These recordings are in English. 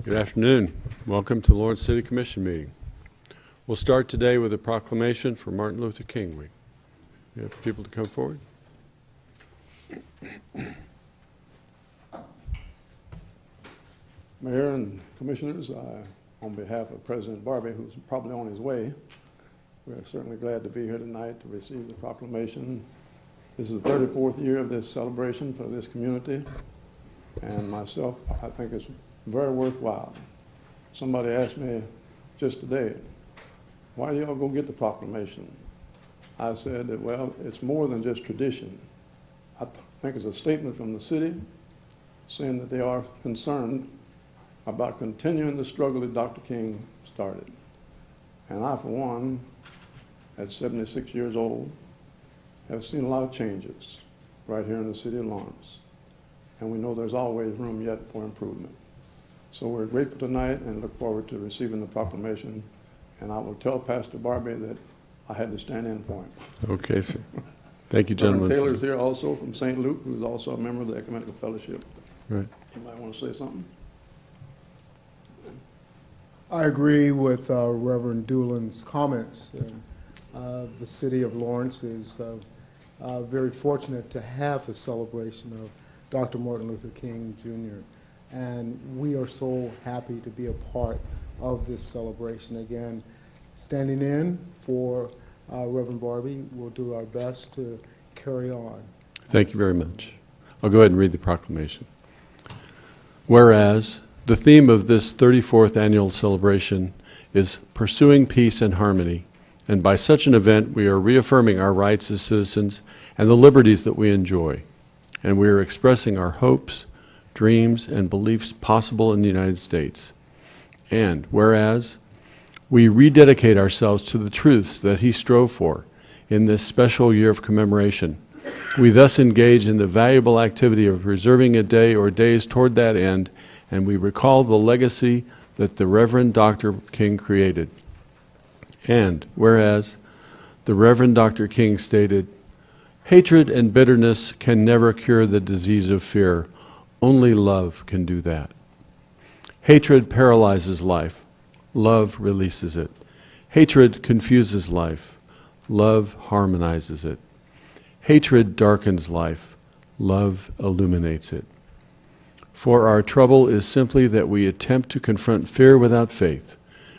Good afternoon. Welcome to the Lawrence City Commission meeting. We'll start today with a proclamation for Martin Luther King Week. You have people to come forward. Mayor and Commissioners, on behalf of President Barbie, who's probably on his way, we're certainly glad to be here tonight to receive the proclamation. This is the 34th year of this celebration for this community, and myself, I think it's very worthwhile. Somebody asked me just today, why do y'all go get the proclamation? I said that, well, it's more than just tradition. I think it's a statement from the city saying that they are concerned about continuing the struggle that Dr. King started. And I, for one, at 76 years old, have seen a lot of changes right here in the city of Lawrence. And we know there's always room yet for improvement. So we're grateful tonight and look forward to receiving the proclamation. And I will tell Pastor Barbie that I had to stand in for him. Okay, sir. Thank you, gentlemen. Taylor's here also from St. Luke, who's also a member of the Ecumenical Fellowship. Right. You might want to say something? I agree with Reverend Doolin's comments. And, the city of Lawrence is very fortunate to have the celebration of Dr. Martin Luther King Jr. And we are so happy to be a part of this celebration. Again, standing in for Reverend Barbie, we'll do our best to carry on. Thank you very much. I'll go ahead and read the proclamation. Whereas the theme of this 34th annual celebration is pursuing peace and harmony, and by such an event we are reaffirming our rights as citizens and the liberties that we enjoy, and we are expressing our hopes, dreams, and beliefs possible in the United States. And whereas we rededicate ourselves to the truths that he strove for in this special year of commemoration, we thus engage in the valuable activity of reserving a day or days toward that end, and we recall the legacy that the Reverend Dr. King created. And whereas the Reverend Dr. King stated, "Hatred and bitterness can never cure the disease of fear. Only love can do that. Hatred paralyzes life. Love releases it. Hatred confuses life. Love harmonizes it. Hatred darkens life. Love illuminates it. For our trouble is simply that we attempt to confront fear without faith.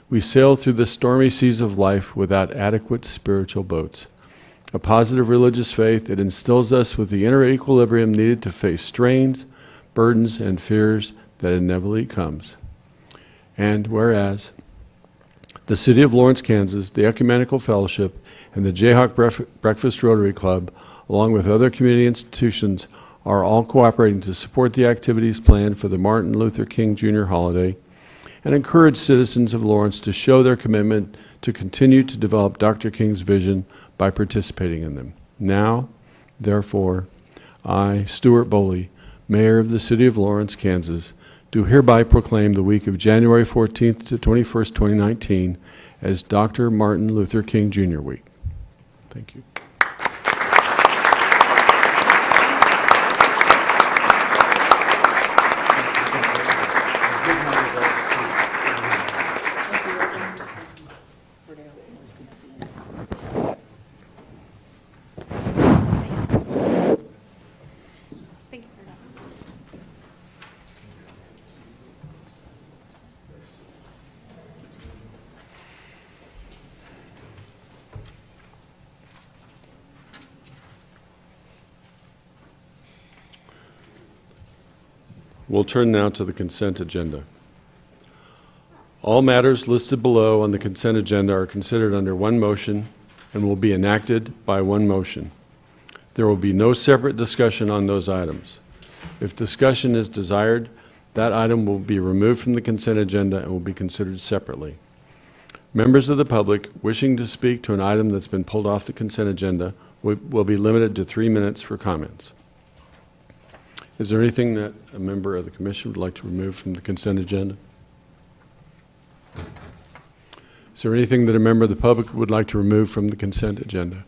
We sail through the stormy seas of life without adequate spiritual boats. A positive religious faith, it instills us with the inner equilibrium needed to face strains, burdens, and fears that inevitably comes." And whereas the City of Lawrence, Kansas, the Ecumenical Fellowship, and the Jayhawk Breakfast Rotary Club, along with other community institutions, are all cooperating to support the activities planned for the Martin Luther King Jr. holiday and encourage citizens of Lawrence to show their commitment to continue to develop Dr. King's vision by participating in them. Now, therefore, I, Stuart Boley, Mayor of the City of Lawrence, Kansas, do hereby proclaim the week of January 14th to 21st, 2019 as Dr. Martin Luther King Jr. Week. Thank you. We'll turn now to the consent agenda. All matters listed below on the consent agenda are considered under one motion and will be enacted by one motion. There will be no separate discussion on those items. If discussion is desired, that item will be removed from the consent agenda and will be considered separately. Members of the public wishing to speak to an item that's been pulled off the consent agenda will be limited to 3 minutes for comments. Is there anything that a member of the commission would like to remove from the consent agenda? Is there anything that a member of the public would like to remove from the consent agenda?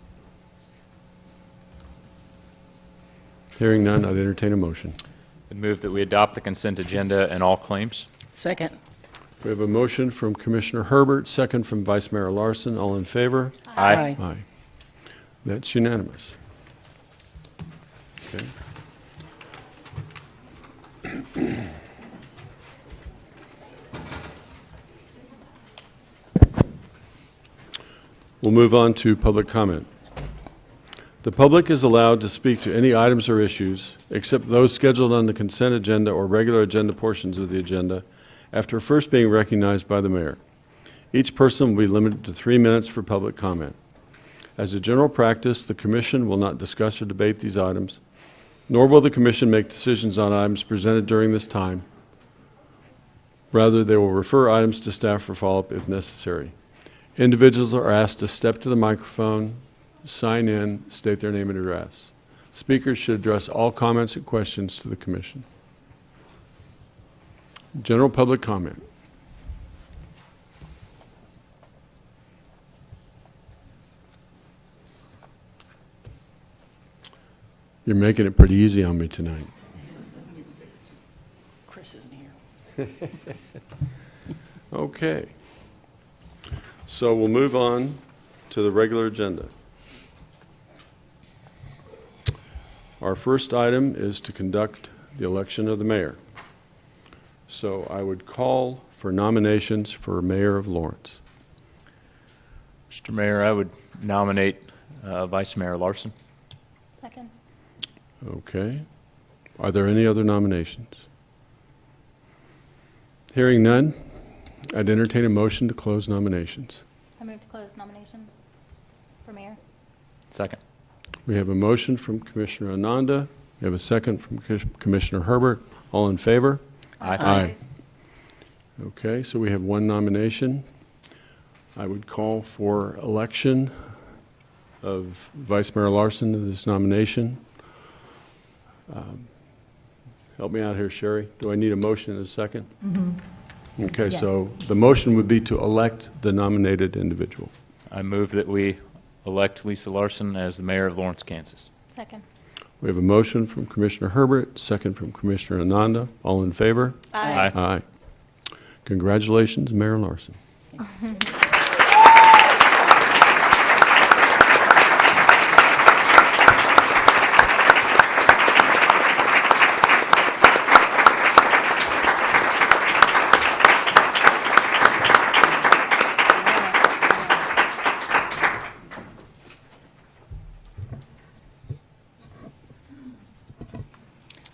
Hearing none, I'd entertain a motion. I move that we adopt the consent agenda and all claims. Second. We have a motion from Commissioner Herbert, second from Vice Mayor Larson. All in favor? Aye. Aye. That's unanimous. Okay. We'll move on to public comment. The public is allowed to speak to any items or issues, except those scheduled on the consent agenda or regular agenda portions of the agenda, after first being recognized by the mayor. Each person will be limited to 3 minutes for public comment. As a general practice, the commission will not discuss or debate these items, nor will the commission make decisions on items presented during this time. Rather, they will refer items to staff for follow-up if necessary. Individuals are asked to step to the microphone, sign in, state their name and address. Speakers should address all comments and questions to the commission. General public comment. You're making it pretty easy on me tonight. Chris isn't here. Okay. So we'll move on to the regular agenda. Our first item is to conduct the election of the mayor. So I would call for nominations for mayor of Lawrence. Mr. Mayor, I would nominate Vice Mayor Larson. Second. Okay. Are there any other nominations? Hearing none, I'd entertain a motion to close nominations. I move to close nominations for mayor. Second. We have a motion from Commissioner Ananda. We have a second from Commissioner Herbert. All in favor? Aye. Okay, so we have one nomination. I would call for election of Vice Mayor Larson to this nomination. Help me out here, Sherry. Do I need a motion in a second? Okay, so the motion would be to elect the nominated individual. I move that we elect Lisa Larson as the mayor of Lawrence, Kansas. Second. We have a motion from Commissioner Herbert, second from Commissioner Ananda. All in favor? Aye. Aye. Congratulations, Mayor Larson.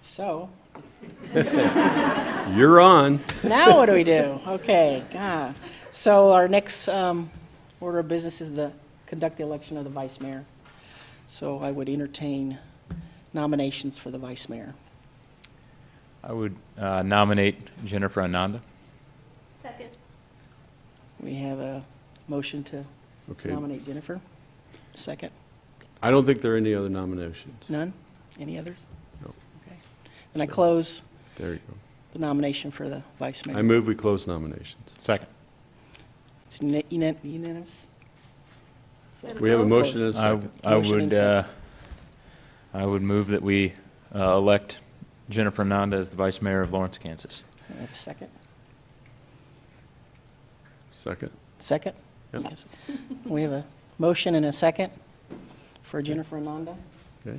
So, You're on. now what do we do? Okay, so our next order of business is to conduct the election of the vice mayor. So I would entertain nominations for the vice mayor. I would nominate Jennifer Ananda. Second. We have a motion to Okay. nominate Jennifer. Second. I don't think there are any other nominations. None? Any others? No. Okay. Then I close There you go. the nomination for the vice mayor. I move we close nominations. Second. It's unanimous? We have a motion and a I second. Motion and second. I would move that we elect Jennifer Ananda as the vice mayor of Lawrence, Kansas. I have a second? Second. Second? Yep. Yes. We have a motion and a second for Jennifer Ananda. Okay.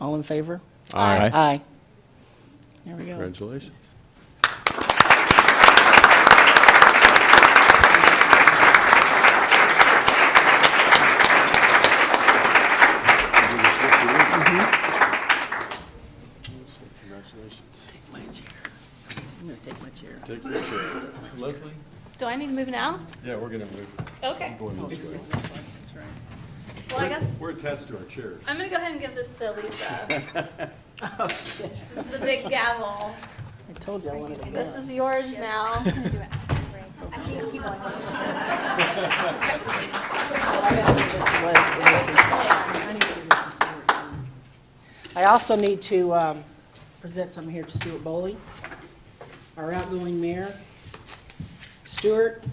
All in favor? Aye. Aye. There we go. Congratulations. Take my chair. I'm going to take my chair. Take your chair. Leslie? Do I need to move now? Yeah, we're going to move. Okay. Going this way. That's right. Well, I guess We're attached to our chairs. I'm going to go ahead and give this to Lisa. Oh, shit. This is the big gavel. I told you I wanted to go. This is yours now. I also need to present something here to Stuart Bowley, our outgoing mayor. Stuart,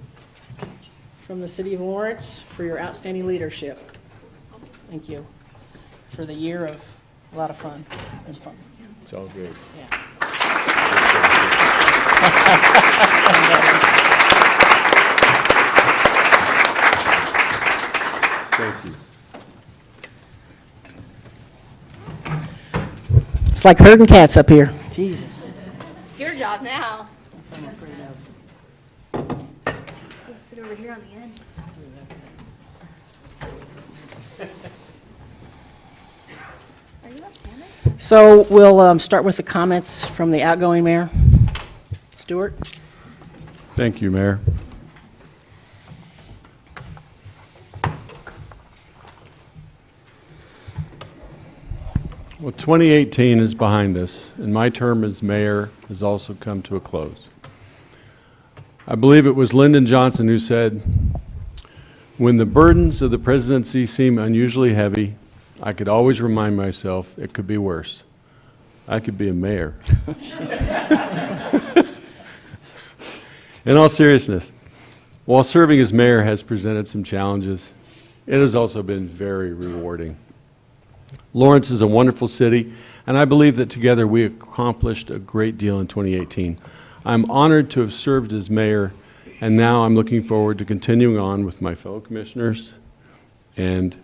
from the city of Lawrence, for your outstanding leadership. Thank you for the year of a lot of fun. It's been fun. It's all good. Yeah. It's like herding cats up here. Jesus. It's your job now. That's what I'm afraid of. We'll sit over here on the end. Are you left-handed? So we'll start with the comments from the outgoing mayor. Stuart? Thank you, Mayor. Well, 2018 is behind us, and my term as mayor has also come to a close. I believe it was Lyndon Johnson who said, "When the burdens of the presidency seem unusually heavy, I could always remind myself it could be worse. I could be a mayor." In all seriousness, while serving as mayor has presented some challenges, it has also been very rewarding. Lawrence is a wonderful city, and I believe that together we accomplished a great deal in 2018. I'm honored to have served as mayor, and now I'm looking forward to continuing on with my fellow commissioners and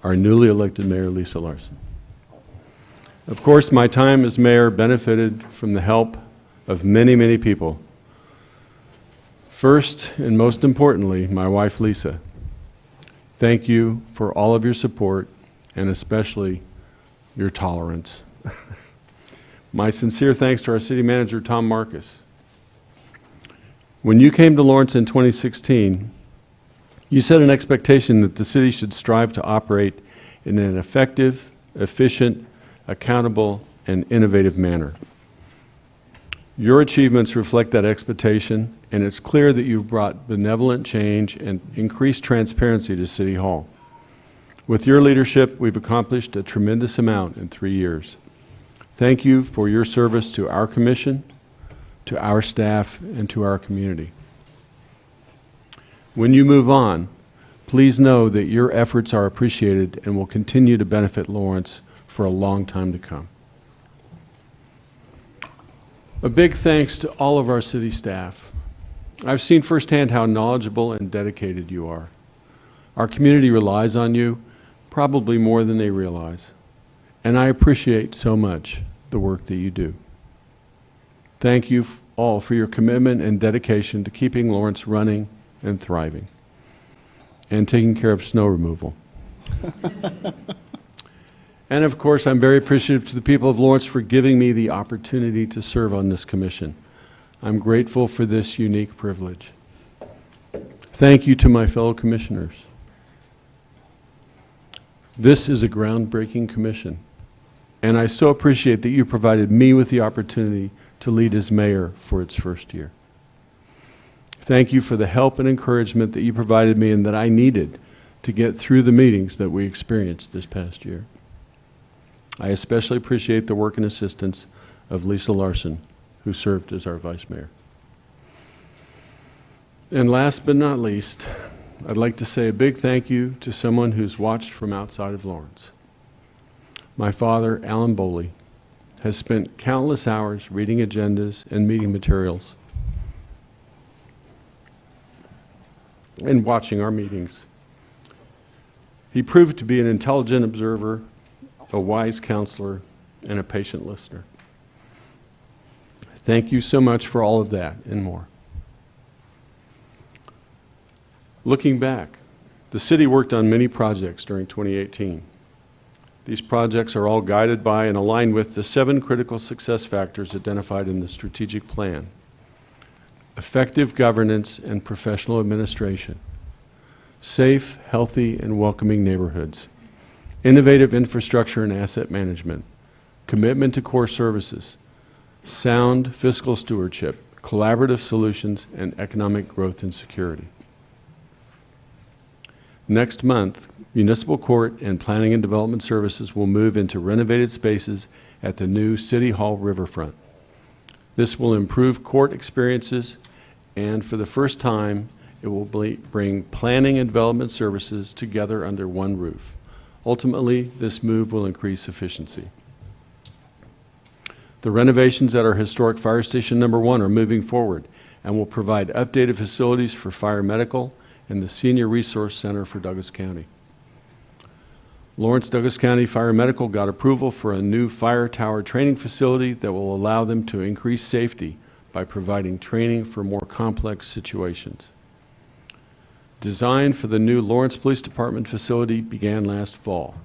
our newly elected mayor, Lisa Larson. Of course, my time as mayor benefited from the help of many, many people. First, and most importantly, my wife, Lisa. Thank you for all of your support, and especially your tolerance. My sincere thanks to our city manager, Tom Marcus. When you came to Lawrence in 2016, you set an expectation that the city should strive to operate in an effective, efficient, accountable, and innovative manner. Your achievements reflect that expectation, and it's clear that you've brought benevolent change and increased transparency to City Hall. With your leadership, we've accomplished a tremendous amount in 3 years. Thank you for your service to our commission, to our staff, and to our community. When you move on, please know that your efforts are appreciated and will continue to benefit Lawrence for a long time to come. A big thanks to all of our city staff. I've seen firsthand how knowledgeable and dedicated you are. Our community relies on you, probably more than they realize, and I appreciate so much the work that you do. Thank you all for your commitment and dedication to keeping Lawrence running and thriving, and taking care of snow removal. And of course, I'm very appreciative to the people of Lawrence for giving me the opportunity to serve on this commission. I'm grateful for this unique privilege. Thank you to my fellow commissioners. This is a groundbreaking commission, and I so appreciate that you provided me with the opportunity to lead as mayor for its first year. Thank you for the help and encouragement that you provided me and that I needed to get through the meetings that we experienced this past year. I especially appreciate the work and assistance of Lisa Larson, who served as our vice mayor. And last but not least, I'd like to say a big thank you to someone who's watched from outside of Lawrence. My father, Alan Boley, has spent countless hours reading agendas and meeting materials and watching our meetings. He proved to be an intelligent observer, a wise counselor, and a patient listener. Thank you so much for all of that and more. Looking back, the city worked on many projects during 2018. These projects are all guided by and aligned with the 7 critical success factors identified in the strategic plan: effective governance and professional administration, safe, healthy, and welcoming neighborhoods, innovative infrastructure and asset management, commitment to core services, sound fiscal stewardship, collaborative solutions, and economic growth and security. Next month, Municipal Court and Planning and Development Services will move into renovated spaces at the new City Hall riverfront. This will improve court experiences, and for the first time, it will bring planning and development services together under one roof. Ultimately, this move will increase efficiency. The renovations at our historic Fire Station Number 1 are moving forward and will provide updated facilities for fire medical and the Senior Resource Center for Douglas County. Lawrence Douglas County Fire Medical got approval for a new fire tower training facility that will allow them to increase safety by providing training for more complex situations. Design for the new Lawrence Police Department facility began last fall.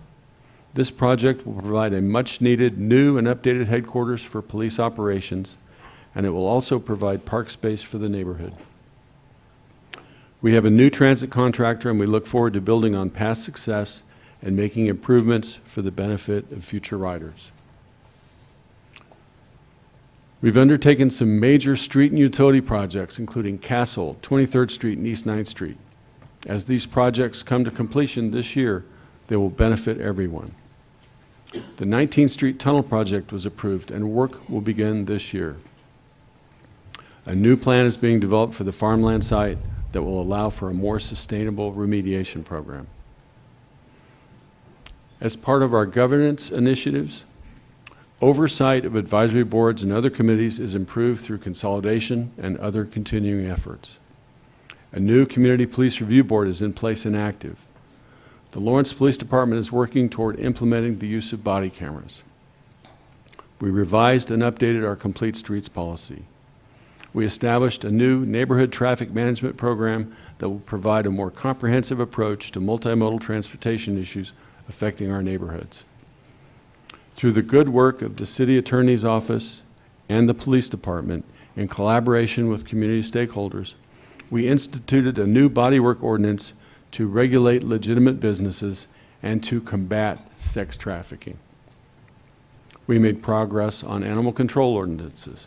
This project will provide a much-needed new and updated headquarters for police operations, and it will also provide park space for the neighborhood. We have a new transit contractor, and we look forward to building on past success and making improvements for the benefit of future riders. We've undertaken some major street and utility projects, including Castle, 23rd Street, and East 9th Street. As these projects come to completion this year, they will benefit everyone. The 19th Street Tunnel project was approved, and work will begin this year. A new plan is being developed for the farmland site that will allow for a more sustainable remediation program. As part of our governance initiatives, oversight of advisory boards and other committees is improved through consolidation and other continuing efforts. A new community police review board is in place and active. The Lawrence Police Department is working toward implementing the use of body cameras. We revised and updated our complete streets policy. We established a new neighborhood traffic management program that will provide a more comprehensive approach to multimodal transportation issues affecting our neighborhoods. Through the good work of the City Attorney's Office and the Police Department, in collaboration with community stakeholders, we instituted a new bodywork ordinance to regulate legitimate businesses and to combat sex trafficking. We made progress on animal control ordinances.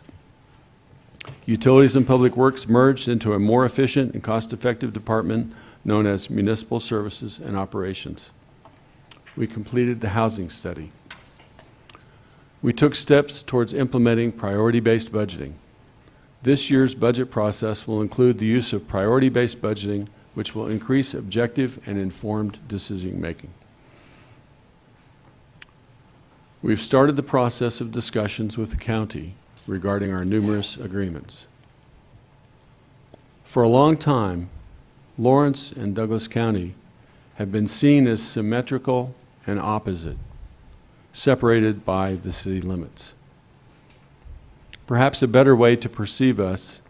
Utilities and Public Works merged into a more efficient and cost-effective department known as Municipal Services and Operations. We completed the housing study. We took steps towards implementing priority-based budgeting. This year's budget process will include the use of priority-based budgeting, which will increase objective and informed decision-making. We've started the process of discussions with the county regarding our numerous agreements. For a long time, Lawrence and Douglas County have been seen as symmetrical and opposite, separated by the city limits. Perhaps a better way to perceive us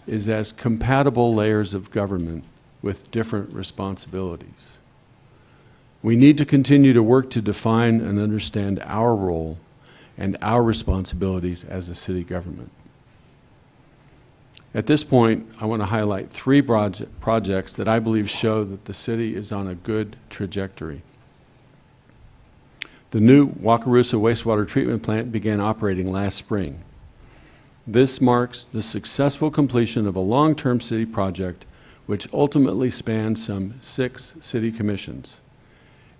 is as compatible layers of government with different responsibilities. We need to continue to work to define and understand our role and our responsibilities as a city government. At this point, I want to highlight three projects that I believe show that the city is on a good trajectory. The new Wakarusa wastewater treatment plant began operating last spring. This marks the successful completion of a long-term city project which ultimately spans some 6 city commissions.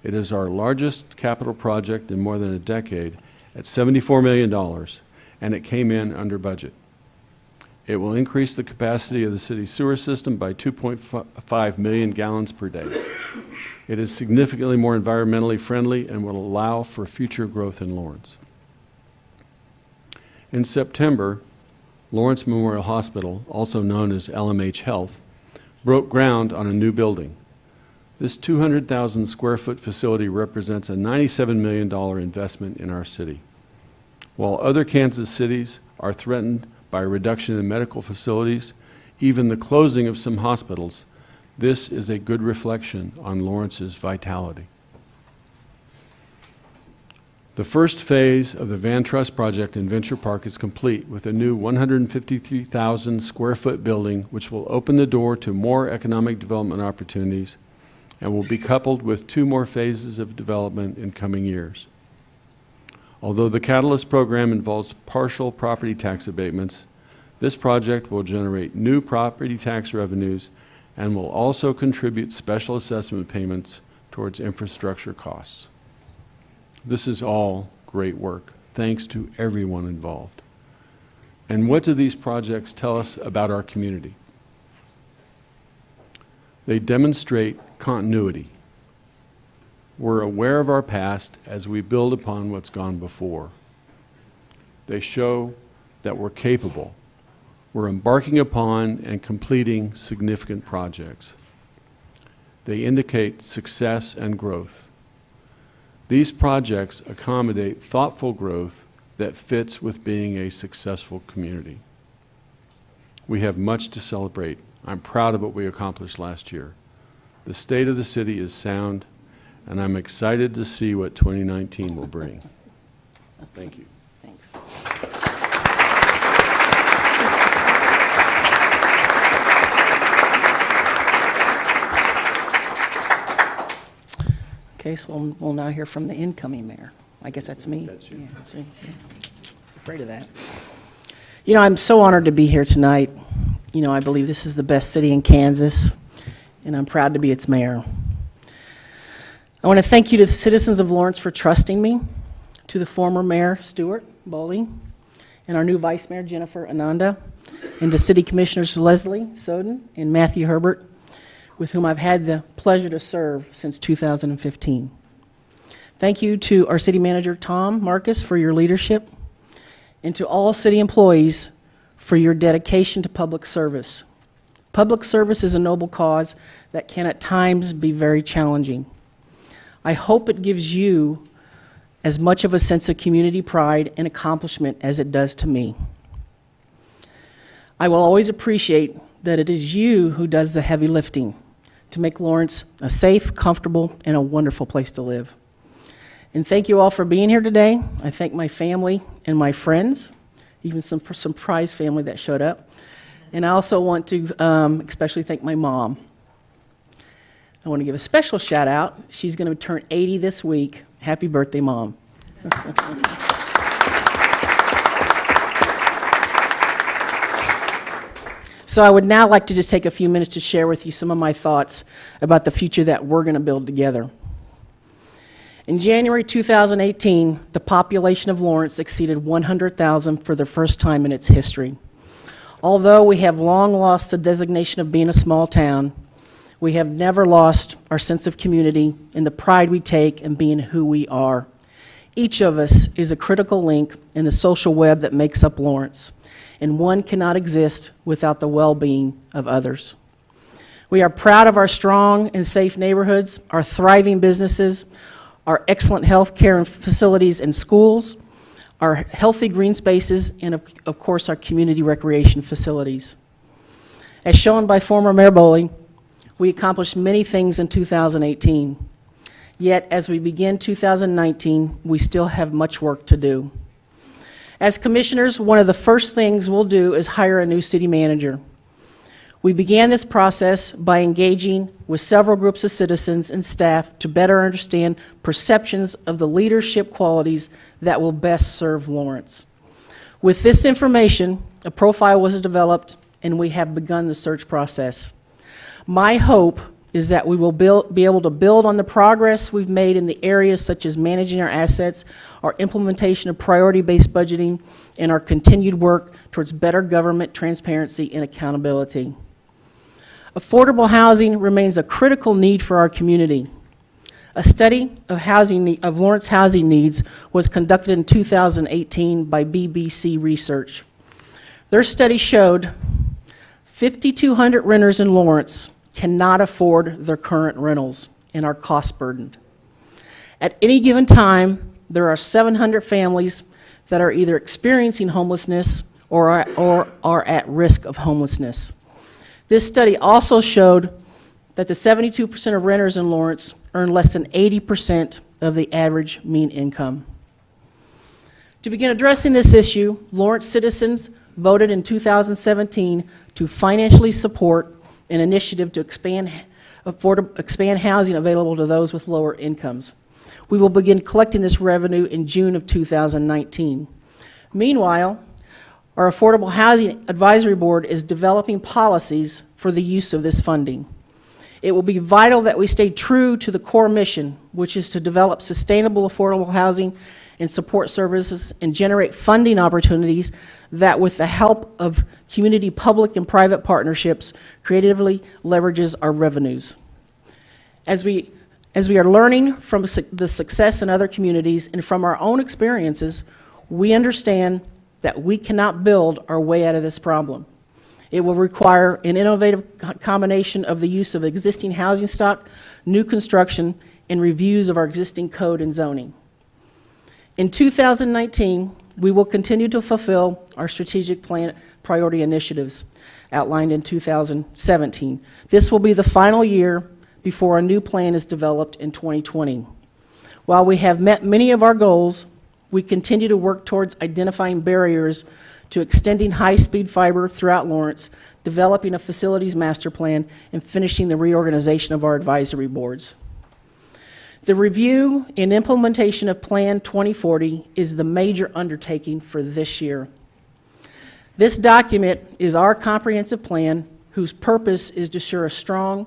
It is our largest capital project in more than a decade at $74 million, and it came in under budget. It will increase the capacity of the city's sewer system by 2.5 million gallons per day. It is significantly more environmentally friendly and will allow for future growth in Lawrence. In September, Lawrence Memorial Hospital, also known as LMH Health, broke ground on a new building. This 200,000 square foot facility represents a $97 million investment in our city. While other Kansas cities are threatened by a reduction in medical facilities, even the closing of some hospitals, this is a good reflection on Lawrence's vitality. The first phase of the Van Trust project in Venture Park is complete with a new 153,000 square foot building which will open the door to more economic development opportunities and will be coupled with 2 more phases of development in coming years. Although the Catalyst program involves partial property tax abatements, this project will generate new property tax revenues and will also contribute special assessment payments towards infrastructure costs. This is all great work, thanks to everyone involved. And what do these projects tell us about our community? They demonstrate continuity. We're aware of our past as we build upon what's gone before. They show that we're capable. We're embarking upon and completing significant projects. They indicate success and growth. These projects accommodate thoughtful growth that fits with being a successful community. We have much to celebrate. I'm proud of what we accomplished last year. The state of the city is sound, and I'm excited to see what 2019 will bring. Thank you. Thanks. Okay, so we'll now hear from the incoming mayor. I guess that's me. That's you. Yeah, that's me. Yeah. I was afraid of that. You know, I'm so honored to be here tonight. You know, I believe this is the best city in Kansas, and I'm proud to be its mayor. I want to thank you to the citizens of Lawrence for trusting me, to the former mayor, Stuart Bowling, and our new vice mayor, Jennifer Ananda, and to city commissioners Leslie Soden and Matthew Herbert, with whom I've had the pleasure to serve since 2015. Thank you to our city manager, Tom Marcus, for your leadership, and to all city employees for your dedication to public service. Public service is a noble cause that can at times be very challenging. I hope it gives you as much of a sense of community pride and accomplishment as it does to me. I will always appreciate that it is you who does the heavy lifting to make Lawrence a safe, comfortable, and a wonderful place to live. And thank you all for being here today. I thank my family and my friends, even some surprise family that showed up. And I also want to especially thank my mom. I want to give a special shout out. She's going to turn 80 this week. Happy birthday, Mom. So I would now like to just take a few minutes to share with you some of my thoughts about the future that we're going to build together. In January 2018, the population of Lawrence exceeded 100,000 for the first time in its history. Although we have long lost the designation of being a small town, we have never lost our sense of community and the pride we take in being who we are. Each of us is a critical link in the social web that makes up Lawrence, and one cannot exist without the well-being of others. We are proud of our strong and safe neighborhoods, our thriving businesses, our excellent health care facilities and schools, our healthy green spaces, and of course our community recreation facilities. As shown by former Mayor Bowling, we accomplished many things in 2018. Yet, as we begin 2019, we still have much work to do. As commissioners, one of the first things we'll do is hire a new city manager. We began this process by engaging with several groups of citizens and staff to better understand perceptions of the leadership qualities that will best serve Lawrence. With this information, a profile was developed, and we have begun the search process. My hope is that we will be able to build on the progress we've made in the areas such as managing our assets, our implementation of priority-based budgeting, and our continued work towards better government transparency and accountability. Affordable housing remains a critical need for our community. A study of Lawrence housing needs was conducted in 2018 by BBC Research. Their study showed 5,200 renters in Lawrence cannot afford their current rentals and are cost burdened. At any given time, there are 700 families that are either experiencing homelessness or are at risk of homelessness. This study also showed that the 72% of renters in Lawrence earn less than 80% of the average mean income. To begin addressing this issue, Lawrence citizens voted in 2017 to financially support an initiative to expand housing available to those with lower incomes. We will begin collecting this revenue in June of 2019. Meanwhile, our Affordable Housing Advisory Board is developing policies for the use of this funding. It will be vital that we stay true to the core mission, which is to develop sustainable affordable housing and support services and generate funding opportunities that, with the help of community public and private partnerships, creatively leverages our revenues. As we are learning from the success in other communities and from our own experiences, we understand that we cannot build our way out of this problem. It will require an innovative combination of the use of existing housing stock, new construction, and reviews of our existing code and zoning. In 2019, we will continue to fulfill our strategic plan priority initiatives outlined in 2017. This will be the final year before a new plan is developed in 2020. While we have met many of our goals, we continue to work towards identifying barriers to extending high-speed fiber throughout Lawrence, developing a facilities master plan, and finishing the reorganization of our advisory boards. The review and implementation of Plan 2040 is the major undertaking for this year. This document is our comprehensive plan whose purpose is to ensure a strong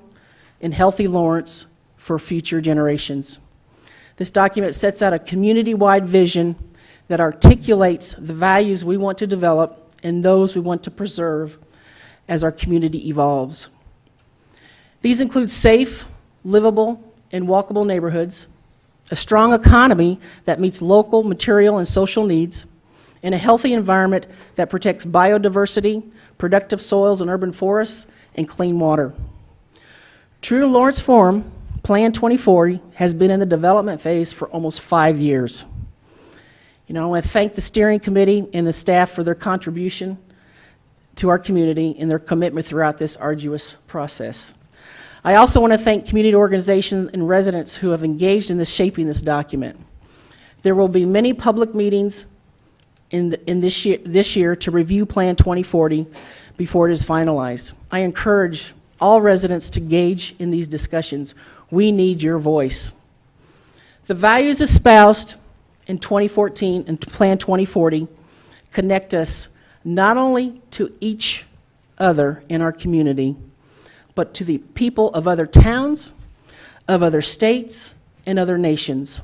and healthy Lawrence for future generations. This document sets out a community-wide vision that articulates the values we want to develop and those we want to preserve as our community evolves. These include safe, livable, and walkable neighborhoods, a strong economy that meets local material and social needs, and a healthy environment that protects biodiversity, productive soils and urban forests, and clean water. True to Lawrence form, Plan 2040 has been in the development phase for almost 5 years. I want to thank the steering committee and the staff for their contribution to our community and their commitment throughout this arduous process. I also want to thank community organizations and residents who have engaged in shaping this document. There will be many public meetings in this year to review Plan 2040 before it is finalized. I encourage all residents to engage in these discussions. We need your voice. The values espoused in 2014 and Plan 2040 connect us not only to each other in our community, but to the people of other towns, of other states, and other nations.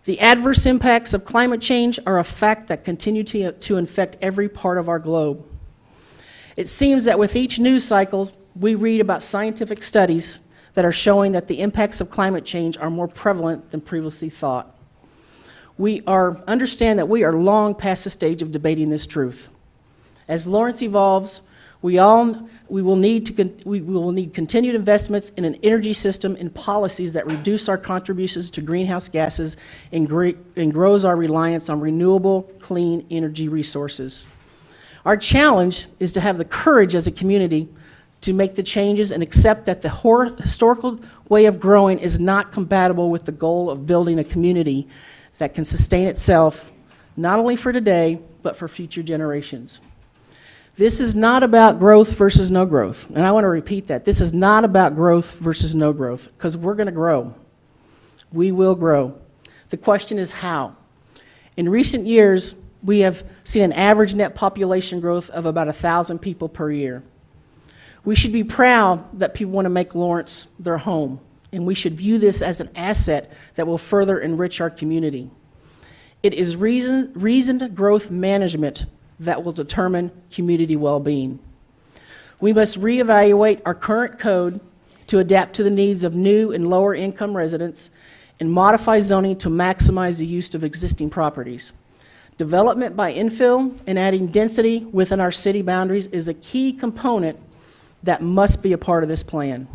The adverse impacts of climate change are a fact that continue to infect every part of our globe. It seems that with each news cycle, we read about scientific studies that are showing that the impacts of climate change are more prevalent than previously thought. We understand that we are long past the stage of debating this truth. As Lawrence evolves, we will need continued investments in an energy system and policies that reduce our contributions to greenhouse gases and grows our reliance on renewable, clean energy resources. Our challenge is to have the courage as a community to make the changes and accept that the historical way of growing is not compatible with the goal of building a community that can sustain itself, not only for today, but for future generations. This is not about growth versus no growth, and I want to repeat that. This is not about growth versus no growth, because we're going to grow. We will grow. The question is how. In recent years, we have seen an average net population growth of about 1,000 people per year. We should be proud that people want to make Lawrence their home, and we should view this as an asset that will further enrich our community. It is reasoned growth management that will determine community well-being. We must reevaluate our current code to adapt to the needs of new and lower-income residents and modify zoning to maximize the use of existing properties. Development by infill and adding density within our city boundaries is a key component that must be a part of this plan.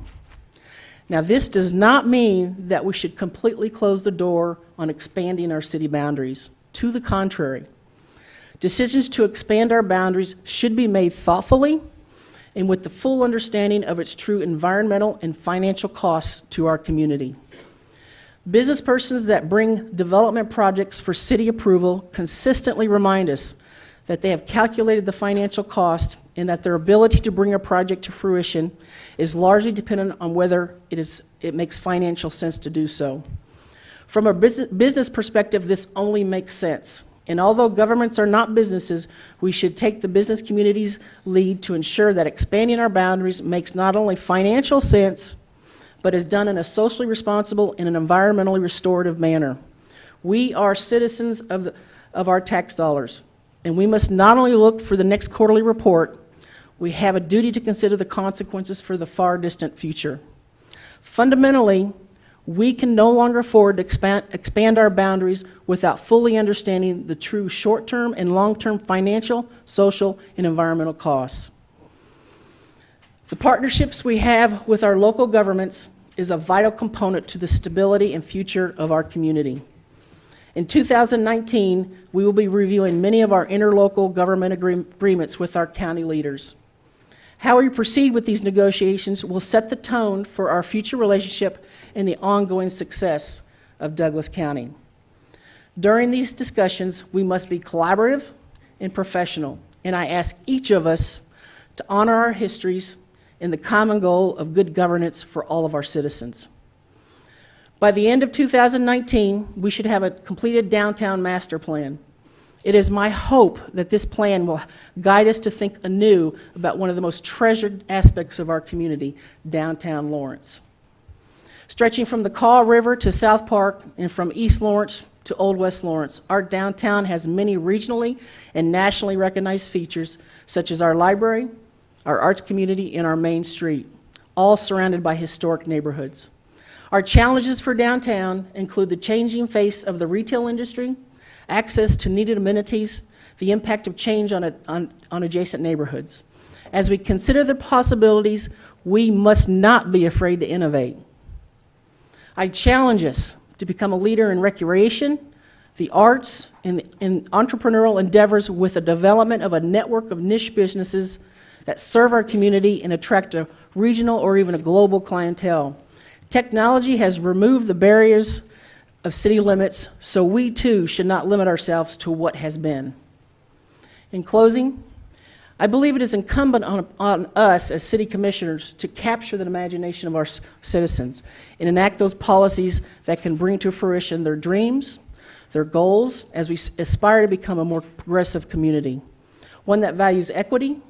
Now, this does not mean that we should completely close the door on expanding our city boundaries. To the contrary, decisions to expand our boundaries should be made thoughtfully and with the full understanding of its true environmental and financial costs to our community. Business persons that bring development projects for city approval consistently remind us that they have calculated the financial cost and that their ability to bring a project to fruition is largely dependent on whether it makes financial sense to do so. From a business perspective, this only makes sense. And although governments are not businesses, we should take the business community's lead to ensure that expanding our boundaries makes not only financial sense, but is done in a socially responsible and an environmentally restorative manner. We are citizens of our tax dollars, and we must not only look for the next quarterly report, we have a duty to consider the consequences for the far distant future. Fundamentally, we can no longer afford to expand our boundaries without fully understanding the true short-term and long-term financial, social, and environmental costs. The partnerships we have with our local governments is a vital component to the stability and future of our community. In 2019, we will be reviewing many of our interlocal government agreements with our county leaders. How we proceed with these negotiations will set the tone for our future relationship and the ongoing success of Douglas County. During these discussions, we must be collaborative and professional, and I ask each of us to honor our histories and the common goal of good governance for all of our citizens. By the end of 2019, we should have a completed downtown master plan. It is my hope that this plan will guide us to think anew about one of the most treasured aspects of our community, downtown Lawrence. Stretching from the Kaw River to South Park and from East Lawrence to Old West Lawrence, our downtown has many regionally and nationally recognized features, such as our library, our arts community, and our main street, all surrounded by historic neighborhoods. Our challenges for downtown include the changing face of the retail industry, access to needed amenities, the impact of change on adjacent neighborhoods. As we consider the possibilities, we must not be afraid to innovate. I challenge us to become a leader in recreation, the arts, and entrepreneurial endeavors with the development of a network of niche businesses that serve our community and attract a regional or even a global clientele. Technology has removed the barriers of city limits, so we too should not limit ourselves to what has been. In closing, I believe it is incumbent on us as city commissioners to capture the imagination of our citizens and enact those policies that can bring to fruition their dreams, their goals, as we aspire to become a more progressive community, one that values equity,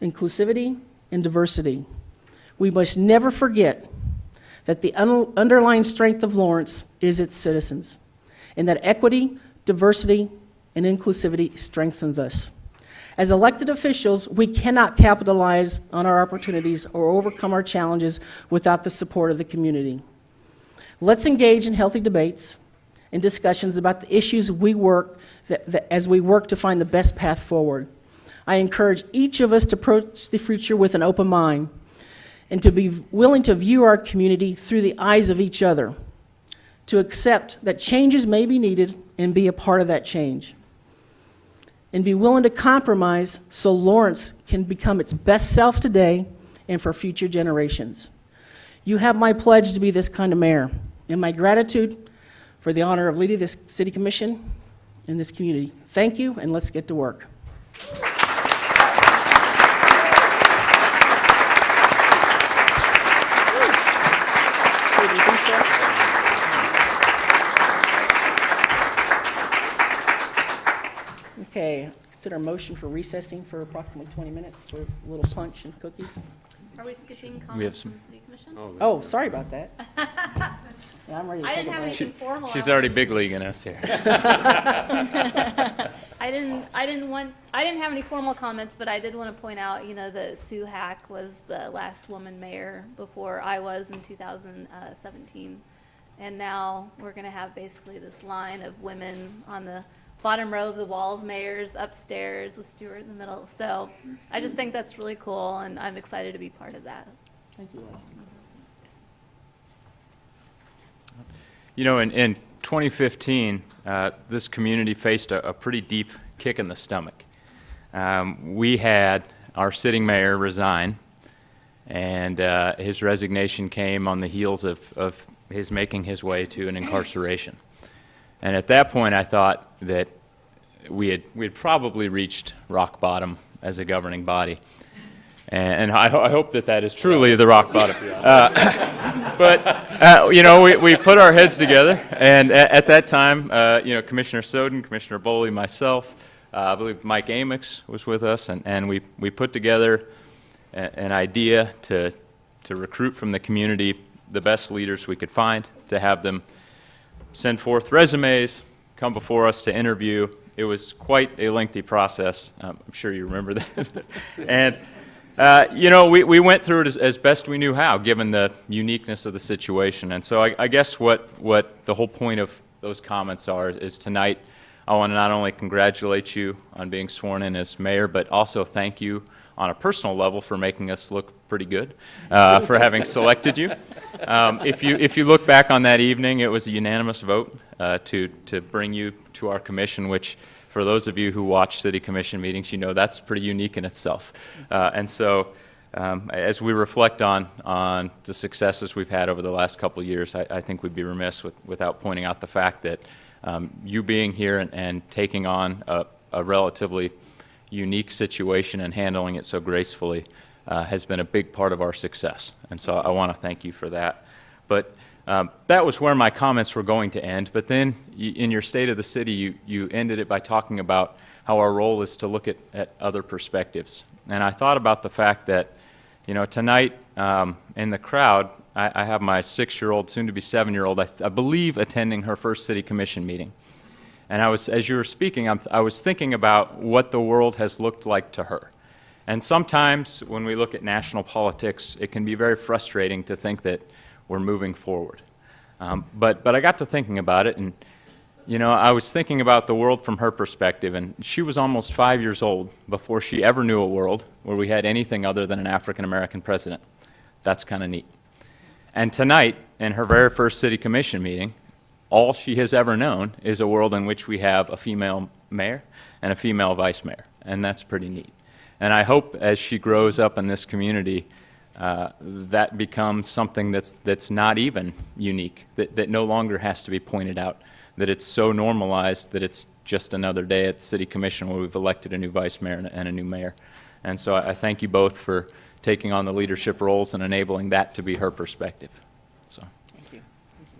inclusivity, and diversity. We must never forget that the underlying strength of Lawrence is its citizens, and that equity, diversity, and inclusivity strengthens us. As elected officials, we cannot capitalize on our opportunities or overcome our challenges without the support of the community. Let's engage in healthy debates and discussions about the issues as we work to find the best path forward. I encourage each of us to approach the future with an open mind and to be willing to view our community through the eyes of each other, to accept that changes may be needed and be a part of that change, and be willing to compromise so Lawrence can become its best self today and for future generations. You have my pledge to be this kind of mayor, and my gratitude for the honor of leading this city commission in this community. Thank you, and let's get to work. Okay, consider a motion for recessing for approximately 20 minutes for a little punch and cookies. Are we skipping We have comments some- from the city commission? Oh, sorry about that. Yeah, I'm ready to I take didn't a have break. anything formal. She's already big leaguing us here. I didn't have any formal comments, but I did want to point out, that Sue Hack was the last woman mayor before I was in 2017. And now we're going to have basically this line of women on the bottom row of the wall of mayors upstairs with Stuart in the middle. So I just think that's really cool, and I'm excited to be part of that. Thank you, Les. In 2015, this community faced a pretty deep kick in the stomach. We had our sitting mayor resign, and his resignation came on the heels of his making his way to an incarceration. And at that point, I thought that we had probably reached rock bottom as a governing body. And I hope that is truly the rock bottom. But we put our heads together, and at that time, Commissioner Soden, Commissioner Boley, myself, I believe Mike Amix was with us, and we put together an idea to recruit from the community the best leaders we could find, to have them send forth resumes, come before us to interview. It was quite a lengthy process. I'm sure you remember that. And we went through it as best we knew how, given the uniqueness of the situation. And so I guess what the whole point of those comments are is tonight I want to not only congratulate you on being sworn in as mayor, but also thank you on a personal level for making us look pretty good, for having selected you. If you look back on that evening, it was a unanimous vote to bring you to our commission, which for those of you who watch city commission meetings, you know that's pretty unique in itself. And so as we reflect on the successes we've had over the last couple of years, I think we'd be remiss without pointing out the fact that you being here and taking on a relatively unique situation and handling it so gracefully has been a big part of our success. And so I want to thank you for that. But that was where my comments were going to end. But then in your State of the City, you ended it by talking about how our role is to look at other perspectives. And I thought about the fact that, you know, tonight in the crowd, I have my 6-year-old, soon-to-be 7-year-old, I believe, attending her first City Commission meeting. And as you were speaking, I was thinking about what the world has looked like to her. And sometimes when we look at national politics, it can be very frustrating to think that we're moving forward. But I got to thinking about it, and you know, I was thinking about the world from her perspective, and she was almost 5 years old before she ever knew a world where we had anything other than an African-American president. That's kind of neat. And tonight, in her very first City Commission meeting, all she has ever known is a world in which we have a female mayor and a female vice mayor, and that's pretty neat. And I hope as she grows up in this community, that becomes something that's not even unique, that no longer has to be pointed out, that it's so normalized that it's just another day at the City Commission where we've elected a new vice mayor and a new mayor. And so I thank you both for taking on the leadership roles and enabling that to be her perspective. So. Thank you. Thank you,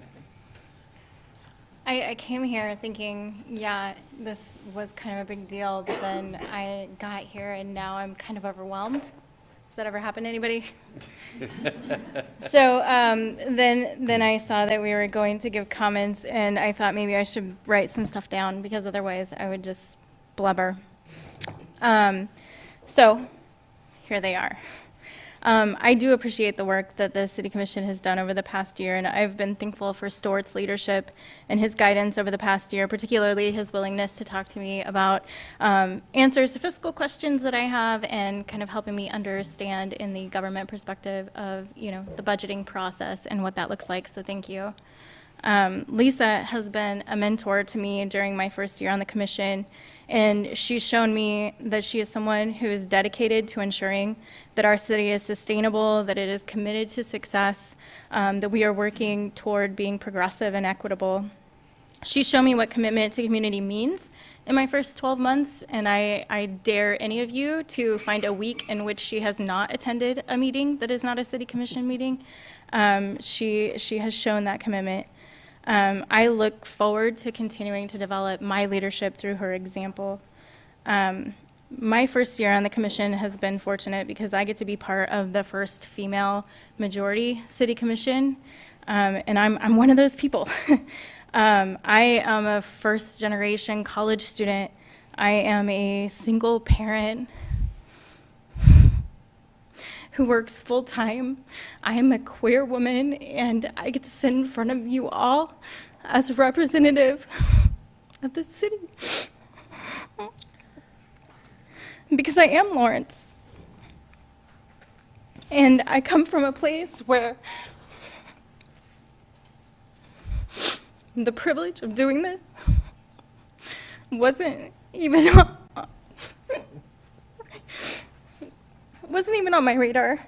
Megan. I came here thinking, yeah, this was kind of a big deal, but then I got here and now I'm kind of overwhelmed. Has that ever happened to anybody? So then I saw that we were going to give comments, and I thought maybe I should write some stuff down because otherwise I would just blubber. So here they are. I do appreciate the work that the City Commission has done over the past year, and I've been thankful for Stuart's leadership and his guidance over the past year, particularly his willingness to talk to me about answers to fiscal questions that I have and kind of helping me understand in the government perspective of, you know, the budgeting process and what that looks like, so thank you. Lisa has been a mentor to me during my first year on the commission, and she's shown me that she is someone who is dedicated to ensuring that our city is sustainable, that it is committed to success, that we are working toward being progressive and equitable. She's shown me what commitment to community means in my first 12 months, and I dare any of you to find a week in which she has not attended a meeting that is not a City Commission meeting. She has shown that commitment. I look forward to continuing to develop my leadership through her example. My first year on the commission has been fortunate because I get to be part of the first female majority City Commission, and I'm one of those people. I am a first-generation college student. I am a single parent who works full-time. I am a queer woman, and I get to sit in front of you all as a representative of the city. Because I am Lawrence. And I come from a place where the privilege of doing this wasn't even on my radar.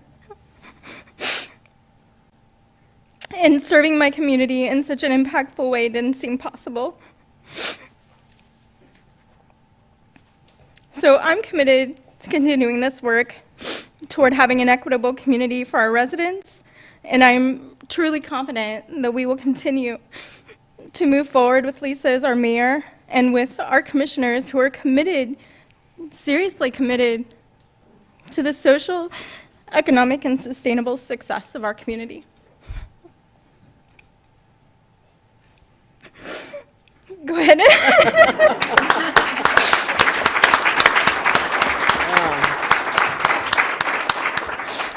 And serving my community in such an impactful way didn't seem possible. So I'm committed to continuing this work toward having an equitable community for our residents, and I'm truly confident that we will continue to move forward with Lisa as our mayor and with our commissioners who are committed, seriously committed, to the social, economic, and sustainable success of our community. Go ahead.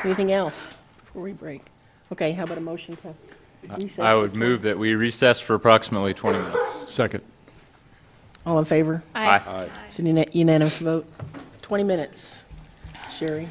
Anything else before we break? Okay, how about a motion to recess? I would this move that we recess for approximately 20 minutes. Second. time? All in favor? Aye. It's a unanimous vote. 20 minutes. Sherry.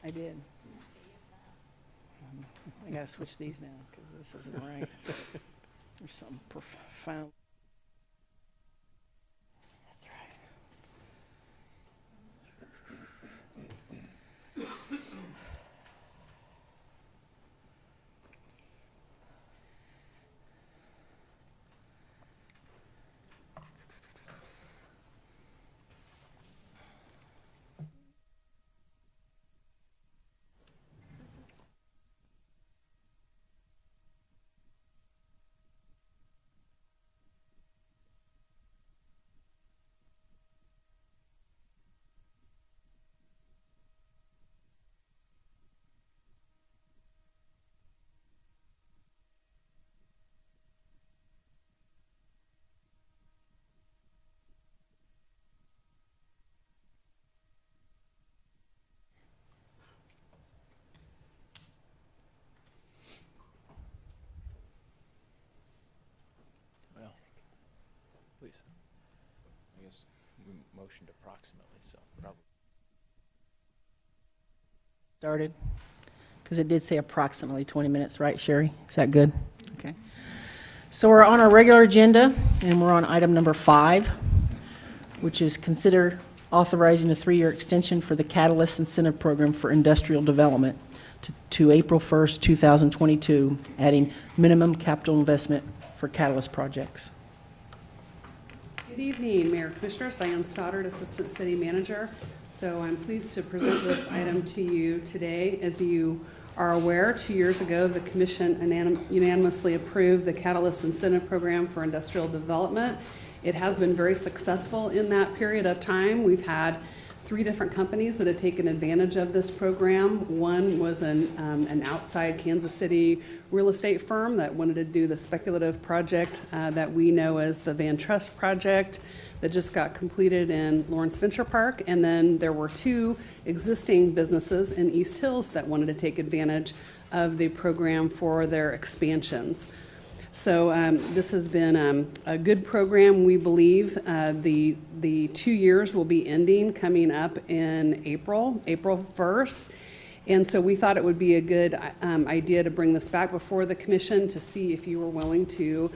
I did. I gotta switch these now, because this isn't right. There's some profound. That's right. Well, please. I guess we motioned approximately, so probably. Started, because it did say approximately 20 minutes, right, Sherry? Is that good? Okay. So we're on our regular agenda, and we're on item number 5, which is consider authorizing a 3-year extension for the Catalyst Incentive Program for Industrial Development to April 1st, 2022, adding minimum capital investment for Catalyst projects. Good evening, Mayor Commissioners. Diane Stoddard, Assistant City Manager. So I'm pleased to present this item to you today. As you are aware, 2 years ago, the Commission unanimously approved the Catalyst Incentive Program for Industrial Development. It has been very successful in that period of time. We've had 3 different companies that have taken advantage of this program. One was an outside Kansas City real estate firm that wanted to do the speculative project that we know as the Van Trust project that just got completed in Lawrence Venture Park. And then there were 2 existing businesses in East Hills that wanted to take advantage of the program for their expansions. So this has been a good program, we believe. The 2 years will be ending coming up in April 1st. And so we thought it would be a good idea to bring this back before the commission to see if you were willing to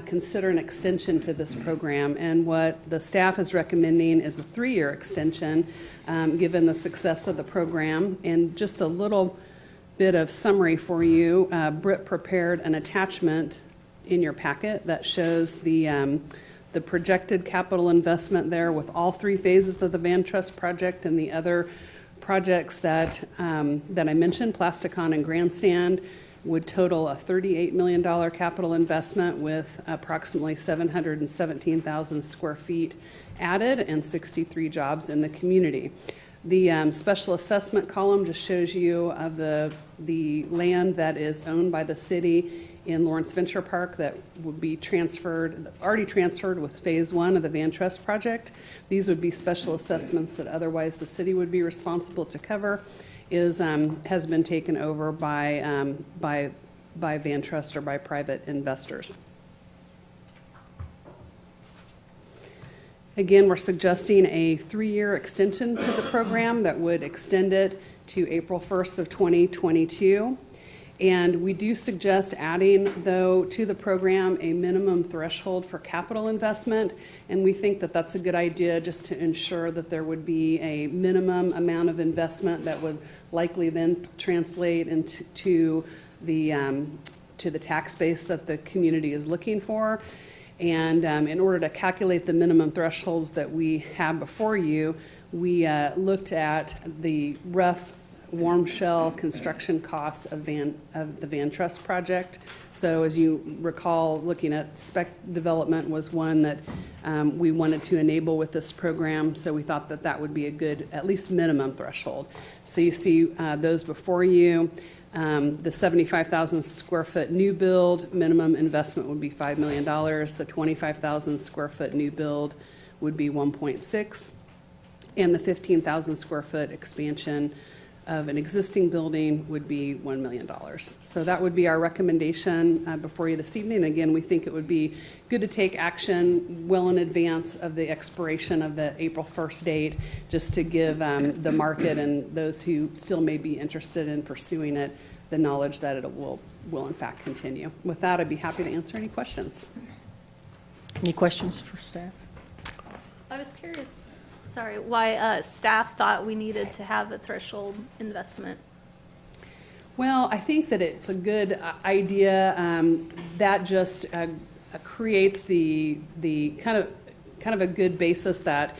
consider an extension to this program. And what the staff is recommending is a 3-year extension, given the success of the program. And just a little bit of summary for you, Britt prepared an attachment in your packet that shows the projected capital investment there with all 3 phases of the Van Trust project and the other projects that I mentioned, Plasticon and Grandstand, would total a $38 million capital investment with approximately 717,000 square feet added and 63 jobs in the community. The special assessment column just shows you of the land that is owned by the city in Lawrence Venture Park that would be transferred, that's already transferred with phase 1 of the Van Trust project. These would be special assessments that otherwise the city would be responsible to cover, has been taken over by Van Trust or by private investors. Again, we're suggesting a 3-year extension to the program that would extend it to April 1st of 2022. And we do suggest adding, though, to the program a minimum threshold for capital investment. And we think that that's a good idea just to ensure that there would be a minimum amount of investment that would likely then translate into to the tax base that the community is looking for. And in order to calculate the minimum thresholds that we have before you, we looked at the rough warm shell construction costs of the Van Trust project. So as you recall, looking at spec development was one that we wanted to enable with this program. So we thought that that would be a good, at least minimum threshold. So you see those before you. The 75,000 square foot new build, minimum investment would be $5 million. The 25,000 square foot new build would be 1.6. And the 15,000 square foot expansion of an existing building would be $1 million. So that would be our recommendation before you this evening. Again, we think it would be good to take action well in advance of the expiration of the April 1st date, just to give the market and those who still may be interested in pursuing it the knowledge that it will in fact continue. With that, I'd be happy to answer any questions. Any questions for staff? I was curious, sorry, why staff thought we needed to have a threshold investment. Well, I think that it's a good idea. That just creates the kind of a good basis that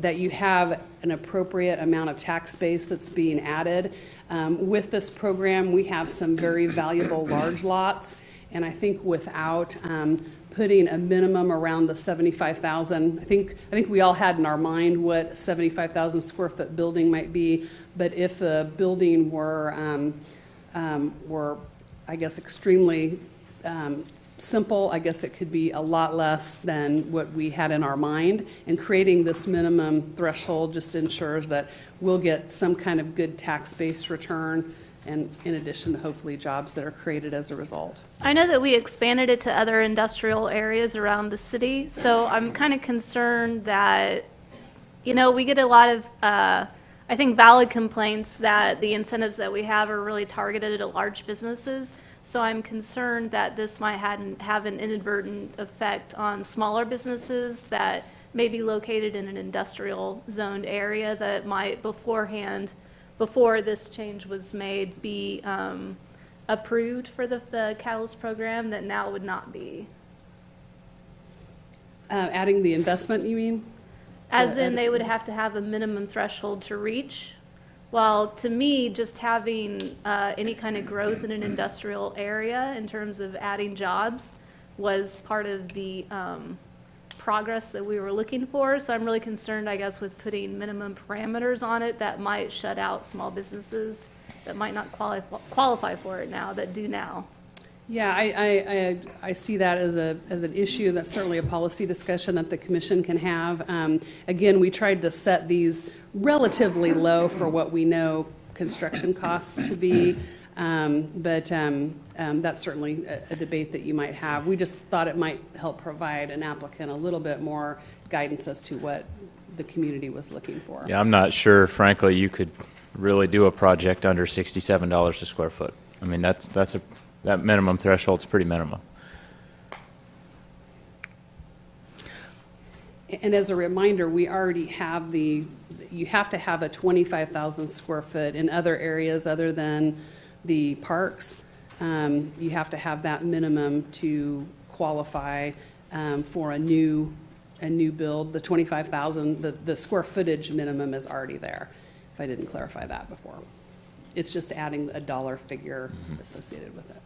you have an appropriate amount of tax base that's being added. With this program, we have some very valuable large lots, and I think without putting a minimum around the 75,000, I think we all had in our mind what 75,000 square foot building might be, but if the building were I guess extremely simple, I guess it could be a lot less than what we had in our mind. And creating this minimum threshold just ensures that we'll get some kind of good tax-based return, and in addition to hopefully jobs that are created as a result. I know that we expanded it to other industrial areas around the city, so I'm kind of concerned that, we get a lot of, I think, valid complaints that the incentives that we have are really targeted at large businesses. So I'm concerned that this might have an inadvertent effect on smaller businesses that may be located in an industrial zoned area that might before this change was made, be approved for the Catalyst program that now would not be. Adding the investment, you mean? As in, they would have to have a minimum threshold to reach. Well, to me, just having any kind of growth in an industrial area in terms of adding jobs was part of the progress that we were looking for. So I'm really concerned, I guess, with putting minimum parameters on it that might shut out small businesses that might not qualify for it now, that do now. Yeah, I see that as an issue. That's certainly a policy discussion that the commission can have. Again, we tried to set these relatively low for what we know construction costs to be, but that's certainly a debate that you might have. We just thought it might help provide an applicant a little bit more guidance as to what the community was looking for. Yeah, I'm not sure, frankly, you could really do a project under $67 a square foot. I mean, that minimum threshold's pretty minimum. And as a reminder, we already have you have to have a 25,000 square foot in other areas other than the parks. You have to have that minimum to qualify for a new build. The 25,000, the square footage minimum is already there, if I didn't clarify that before. It's just adding a dollar figure associated with it.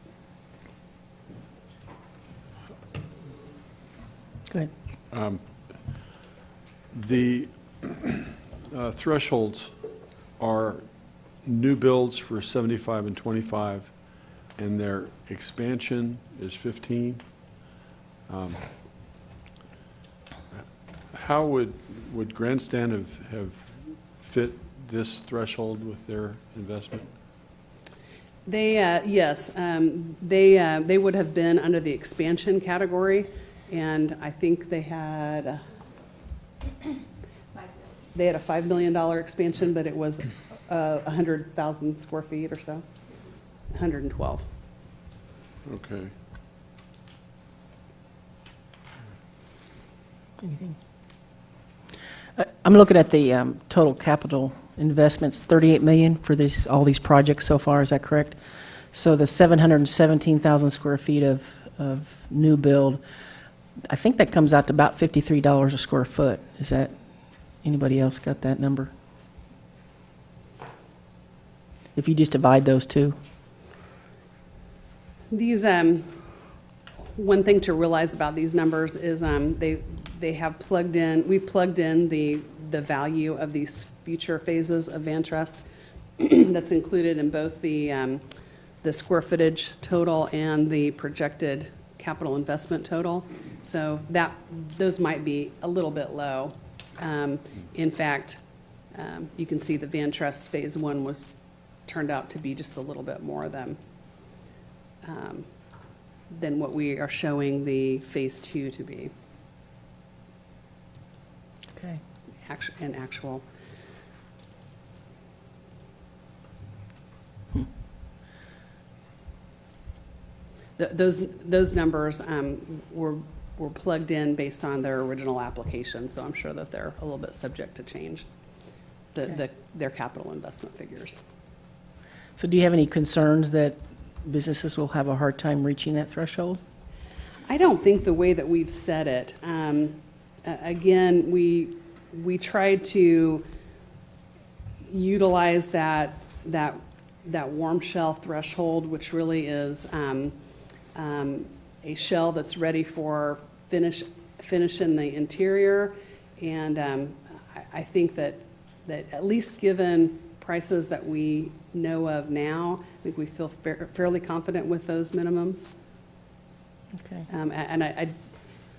Go ahead. The thresholds are new builds for 75 and 25, and their expansion is 15. How would Grandstand have fit this threshold with their investment? Yes, they would have been under the expansion category, and I think they had a $5 million expansion, but it was 100,000 square feet or so, 112. Okay. Anything? I'm looking at the total capital investments, 38 million for all these projects so far, is that correct? So the 717,000 square feet of new build, I think that comes out to about $53 a square foot. Is that, anybody else got that number? If you just divide those two. These, one thing to realize about these numbers is they have plugged in, we've plugged in the value of these future phases of Van Trust that's included in both the square footage total and the projected capital investment total. So those might be a little bit low. In fact, You can see the Van Trust Phase 1 turned out to be just a little bit more than what we are showing the Phase 2 to be, Okay. actual. Those numbers were plugged in based on their original application, so I'm sure that they're a little bit subject to change, their capital investment figures. So do you have any concerns that businesses will have a hard time reaching that threshold? I don't think the way that we've said it, again, we tried to utilize that warm shell threshold, which really is a shell that's ready for finish in the interior. And I think that at least given prices that we know of now, I think we feel fairly confident with those minimums. Okay. And I,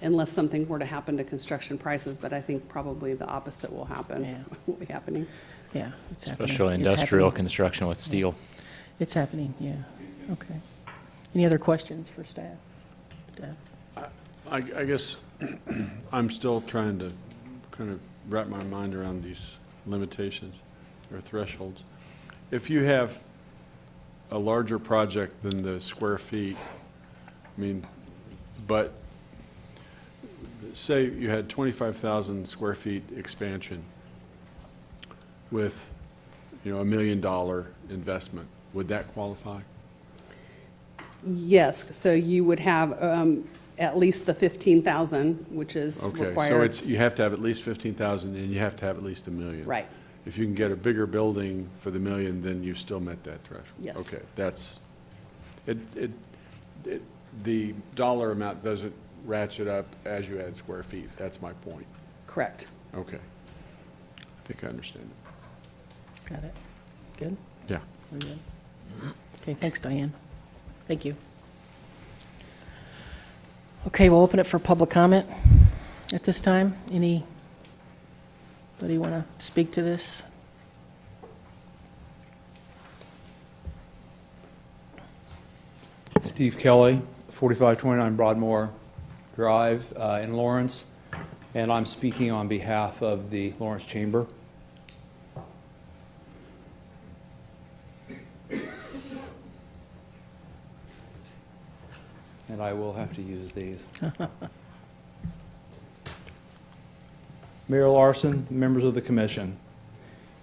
unless something were to happen to construction prices, but I think probably the opposite will happen, Yeah. will be happening. Yeah, it's happening. Especially It's industrial happening. construction with steel. It's happening, yeah. Okay. Any other questions for staff? I guess I'm still trying to kind of wrap my mind around these limitations or thresholds. If you have a larger project than the square feet, I mean, but say you had 25,000 square feet expansion with, $1 million investment, would that qualify? Yes, so you would have at least the 15,000, which is Okay, required. so you have to have at least 15,000 and you have to have at least $1 million. Right. If you can get a bigger building for the $1 million, then you've still met that threshold. Yes. Okay, the dollar amount doesn't ratchet up as you add square feet. That's my point. Correct. Okay. I think I understand it. Got it. Good? Yeah. We're good? Okay, thanks, Diane. Thank you. Okay, we'll open it for public comment at this time. Anybody want to speak to this? Steve Kelly, 4529 Broadmoor Drive in Lawrence, and I'm speaking on behalf of the Lawrence Chamber. And I will have to use these. Mayor Larson, members of the commission.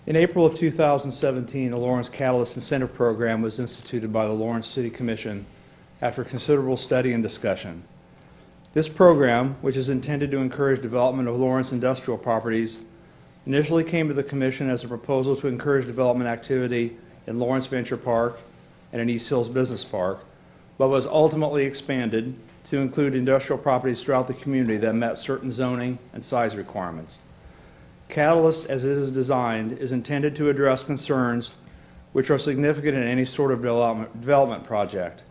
In April of 2017, the Lawrence Catalyst Incentive Program was instituted by the Lawrence City Commission after considerable study and discussion. This program, which is intended to encourage development of Lawrence industrial properties, initially came to the commission as a proposal to encourage development activity in Lawrence Venture Park and in East Hills Business Park, but was ultimately expanded to include industrial properties throughout the community that met certain zoning and size requirements. Catalyst, as it is designed, is intended to address concerns which are significant in any sort of development project,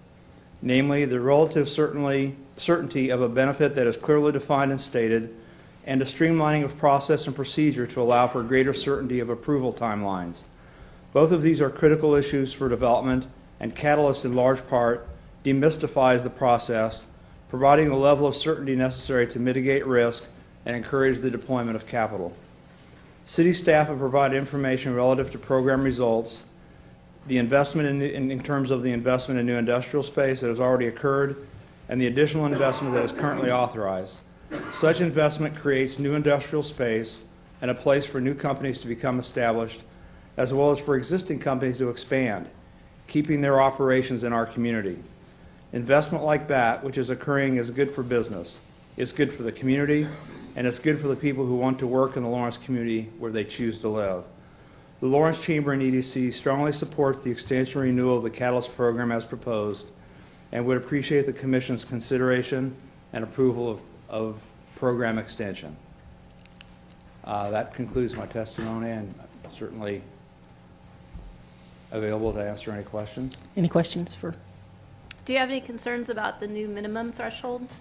namely the relative certainty of a benefit that is clearly defined and stated, and a streamlining of process and procedure to allow for greater certainty of approval timelines. Both of these are critical issues for development, and Catalyst in large part demystifies the process, providing the level of certainty necessary to mitigate risk and encourage the deployment of capital. City staff have provided information relative to program results, the investment in terms of the investment in new industrial space that has already occurred, and the additional investment that is currently authorized. Such investment creates new industrial space and a place for new companies to become established, as well as for existing companies to expand, keeping their operations in our community. Investment like that, which is occurring, is good for business. It's good for the community, and it's good for the people who want to work in the Lawrence community where they choose to live. The Lawrence Chamber and EDC strongly supports the extension and renewal of the Catalyst program as proposed, and would appreciate the Commission's consideration and approval of program extension. That concludes my testimony, and certainly available to answer any questions. Any questions for? Do you have any concerns about the new minimum threshold?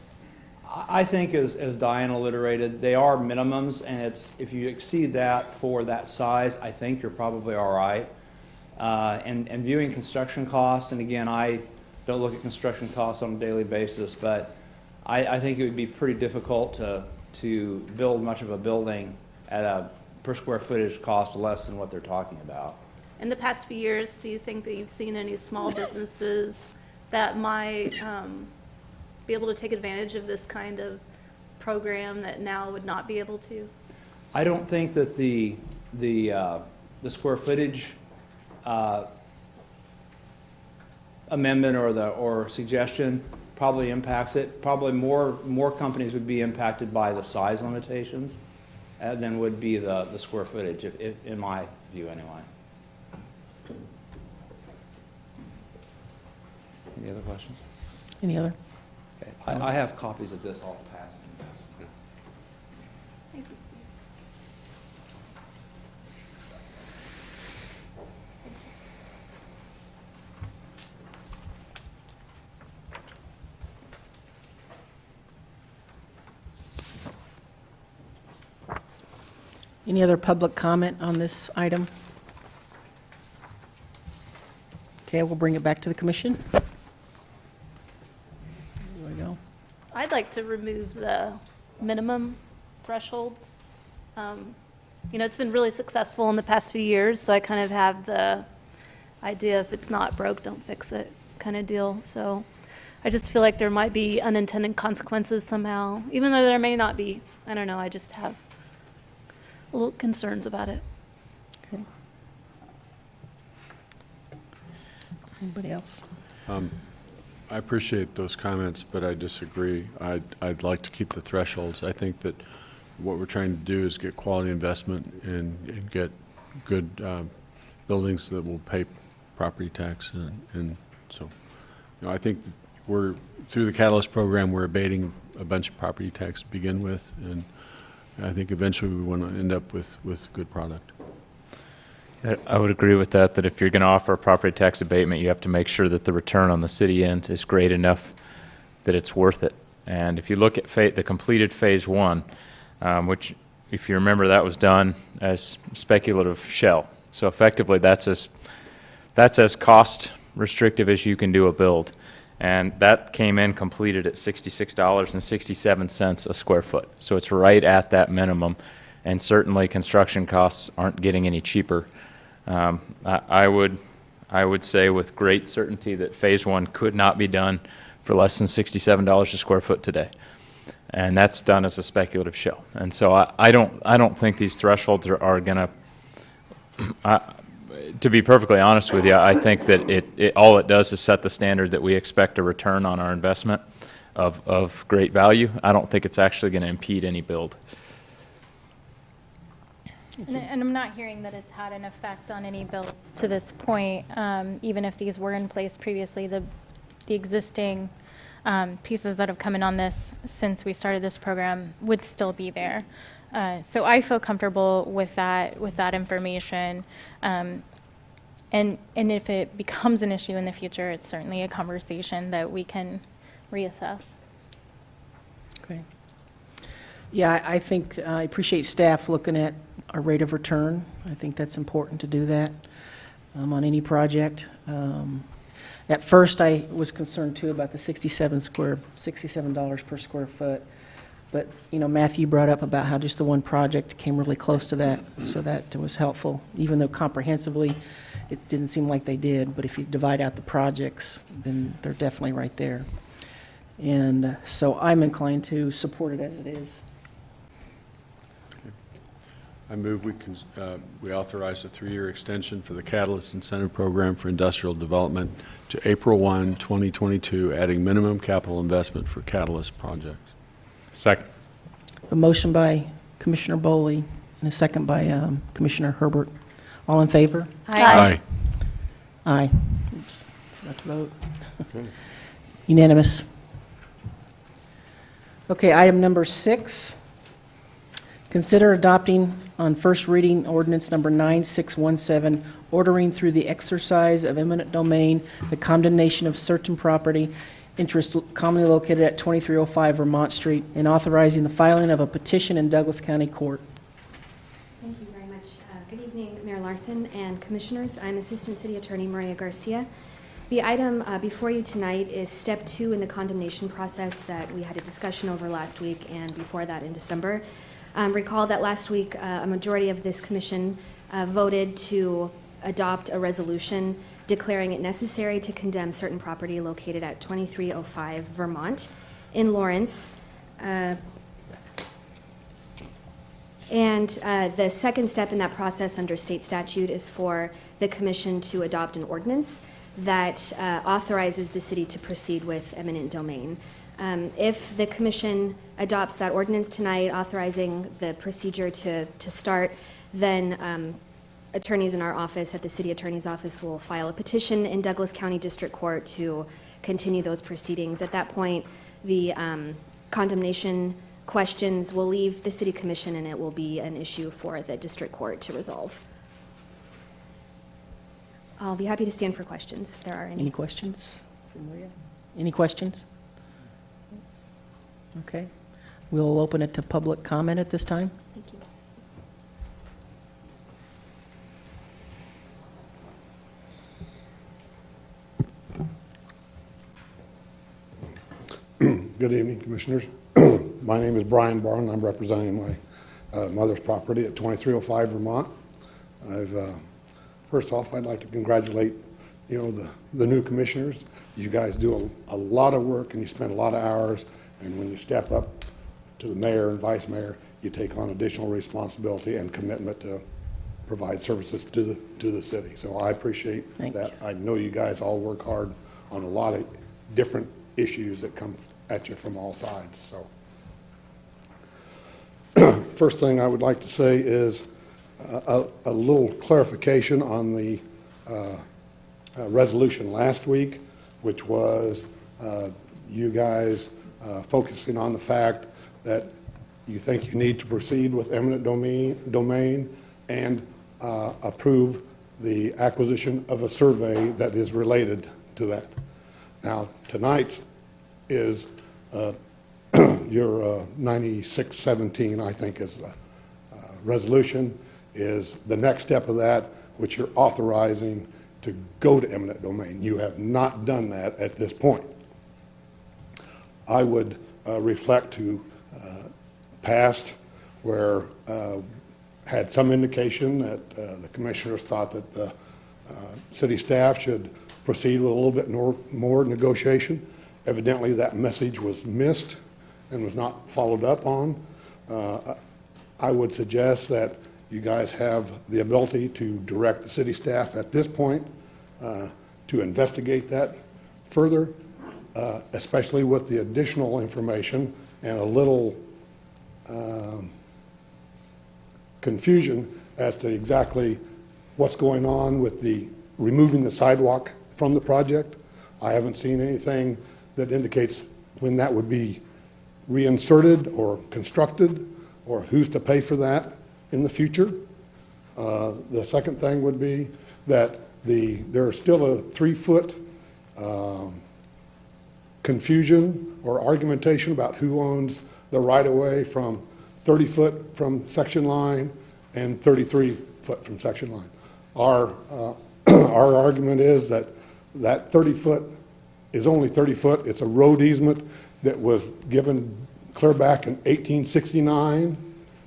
I think as Diana alliterated, they are minimums, and it's, if you exceed that for that size, I think you're probably all right. And viewing construction costs, and again, I don't look at construction costs on a daily basis, but I think it would be pretty difficult to build much of a building at a per square footage cost less than what they're talking about. In the past few years, do you think that you've seen any small businesses that might be able to take advantage of this kind of program that now would not be able to? I don't think that the square footage amendment or suggestion probably impacts it. Probably more companies would be impacted by the size limitations than would be the square footage, in my view anyway. Any other questions? Any other? Okay. I have copies of this, I'll pass. Thank you, Steve. Any other public comment on this item? Okay, we'll bring it back to the commission. There we go. I'd like to remove the minimum thresholds. You know, it's been really successful in the past few years, so I kind of have the idea if it's not broke, don't fix it kind of deal. So I just feel like there might be unintended consequences somehow, even though there may not be. I don't know, I just have a little concerns about it. Okay. Anybody else? I appreciate those comments, but I disagree. I'd like to keep the thresholds. I think that what we're trying to do is get quality investment and get good buildings that will pay property tax. And so, you know, I think that through the Catalyst program, we're abating a bunch of property tax to begin with, and I think eventually we want to end up with good product. I would agree with that, that if you're going to offer a property tax abatement, you have to make sure that the return on the city end is great enough that it's worth it. And if you look at the completed Phase 1, which, if you remember, that was done as speculative shell. So effectively, that's as cost restrictive as you can do a build. And that came in completed at $66.67 a square foot. So it's right at that minimum. And certainly construction costs aren't getting any cheaper. I would say with great certainty that Phase 1 could not be done for less than $67 a square foot today. And that's done as a speculative shell. And so I don't think these thresholds are going to be perfectly honest with you, I think that all it does is set the standard that we expect a return on our investment of great value. I don't think it's actually going to impede any build. And I'm not hearing that it's had an effect on any builds to this point. Even if these were in place previously, the existing pieces that have come in on this since we started this program would still be there. So I feel comfortable with that information. And if it becomes an issue in the future, it's certainly a conversation that we can reassess. Okay. Yeah, I think I appreciate staff looking at our rate of return. I think that's important to do that on any project. At first, I was concerned too about the $67 per square foot. But, you know, Matthew brought up about how just the one project came really close to that, so that was helpful, even though comprehensively it didn't seem like they did. But if you divide out the projects, then they're definitely right there. And so I'm inclined to support it as it is. I move we authorize a 3-year extension for the Catalyst Incentive Program for Industrial Development to April 1, 2022, adding minimum capital investment for Catalyst projects. Second. A motion by Commissioner Boley and a second by Commissioner Herbert. All in favor? Aye. Aye. Oops, forgot to vote. Unanimous. Okay, item number 6. Consider adopting on first reading ordinance number 9617, ordering through the exercise of eminent domain the condemnation of certain property interest commonly located at 2305 Vermont Street, and authorizing the filing of a petition in Douglas County Court. Thank you very much. Good evening, Mayor Larson and Commissioners. I'm Assistant City Attorney Maria Garcia. The item before you tonight is step 2 in the condemnation process that we had a discussion over last week and before that in December. Recall that last week a majority of this commission voted to adopt a resolution declaring it necessary to condemn certain property located at 2305 Vermont in Lawrence. And the second step in that process under state statute is for the commission to adopt an ordinance that authorizes the city to proceed with eminent domain. If the commission adopts that ordinance tonight authorizing the procedure to start, then attorneys in our office at the city attorney's office will file a petition in Douglas County District Court to continue those proceedings. At that point, the condemnation questions will leave the city commission and it will be an issue for the district court to resolve. I'll be happy to stand for questions if there are any. Any questions for Maria? Any questions? Okay. We'll open it to public comment at this time. Thank you. Good evening, Commissioners. My name is Brian Barn. I'm representing my mother's property at 2305 Vermont. First off, I'd like to congratulate, the new commissioners. You guys do a lot of work and you spend a lot of hours, and when you step up to the mayor and vice mayor, you take on additional responsibility and commitment to provide services to the city. So I appreciate Thank that. you. I know you guys all work hard on a lot of different issues that come at you from all sides. So first thing I would like to say is a little clarification on the resolution last week, which was you guys focusing on the fact that you think you need to proceed with eminent domain and approve the acquisition of a survey that is related to that. Now, tonight is your 9617, I think, is the resolution, is the next step of that, which you're authorizing to go to eminent domain. You have not done that at this point. I would reflect to past where had some indication that the commissioners thought that the city staff should proceed with a little bit more negotiation. Evidently, that message was missed and was not followed up on. I would suggest that you guys have the ability to direct the city staff at this point to investigate that further, especially with the additional information and a little confusion as to exactly what's going on with the removing the sidewalk from the project. I haven't seen anything that indicates when that would be reinserted or constructed or who's to pay for that in the future. The second thing would be that there's still a 3-foot confusion or argumentation about who owns the right-of-way from 30 foot from section line and 33 foot from section line. Our argument is that 30 foot is only 30 foot. It's a road easement that was given clear back in 1869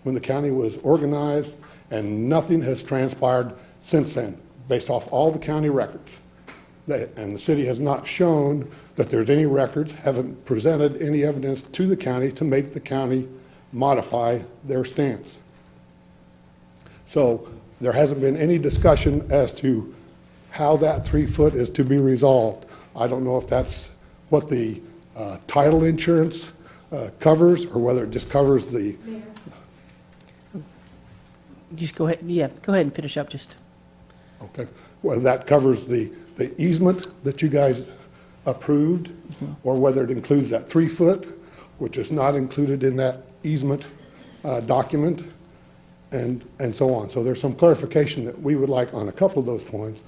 when the county was organized, and nothing has transpired since then based off all the county records. And the city has not shown that there's any records, haven't presented any evidence to the county to make the county modify their stance. So there hasn't been any discussion as to how that 3 foot is to be resolved. I don't know if that's what the title insurance covers or whether it just covers the... Mayor. Just go ahead, yeah, go ahead and finish up just. Okay, whether that covers the easement that you guys approved, or whether it includes that 3 foot, which is not included in that easement document, and so on. So there's some clarification that we would like on a couple of those points.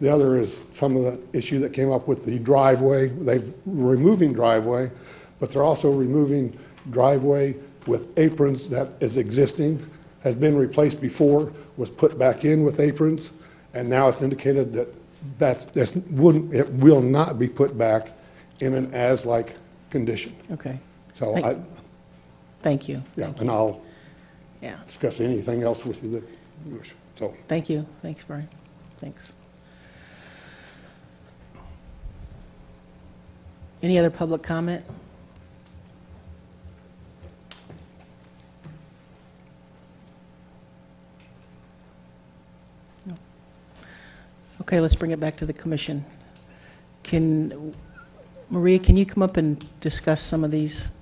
The other is some of the issue that came up with the driveway. They're removing driveway, but they're also removing driveway with aprons that is existing, has been replaced before, was put back in with aprons, and now it's indicated that it will not be put back in an as-like condition. Okay, So Thank- thank you. and I'll Yeah, discuss anything else with you that you wish. So, thank you. Thanks, Brian. Thanks. Any other public comment? No. Okay, let's bring it back to the commission. Maria, can you come up and discuss some of these?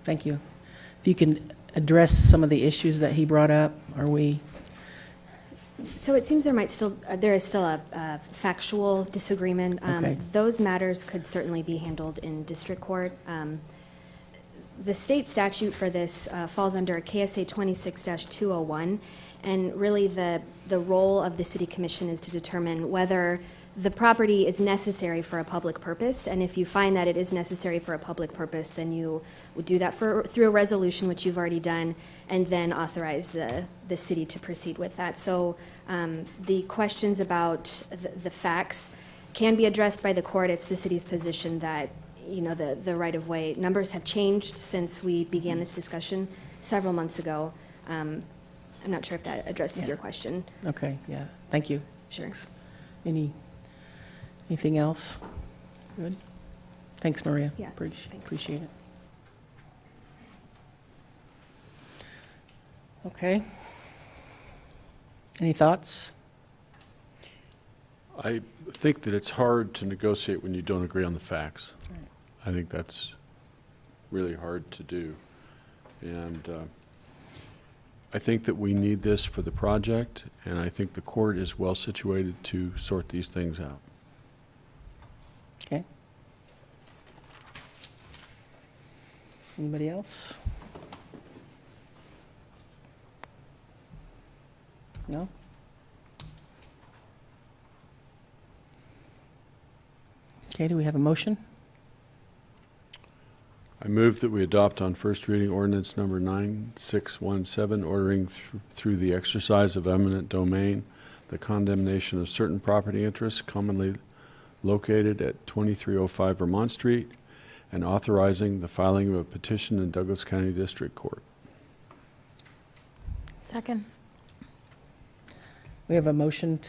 Thank you. If you can address some of the issues that he brought up, So it seems there is still a factual disagreement. Okay. Those matters could certainly be handled in district court. The state statute for this falls under KSA 26-201, and really the role of the city commission is to determine whether the property is necessary for a public purpose, and if you find that it is necessary for a public purpose, then you would do that through a resolution, which you've already done, and then authorize the city to proceed with that. So the questions about the facts can be addressed by the court. It's the city's position that, the right-of-way numbers have changed since we began this discussion several months ago. I'm not sure if that addresses your question. okay, yeah, thank you. Sure. Thanks. Anything else? Good? Thanks, Maria. Yeah, thanks. Appreciate it. Okay. Any thoughts? I think that it's hard to negotiate when you don't agree on the facts. Right. I think that's really hard to do. And I think that we need this for the project, and I think the court is well situated to sort these things out. Okay. Anybody else? No? Okay, do we have a motion? I move that we adopt on first reading ordinance number 9617, ordering through the exercise of eminent domain, the condemnation of certain property interests commonly located at 2305 Vermont Street, and authorizing the filing of a petition in Douglas County District Court. Second. We have a motion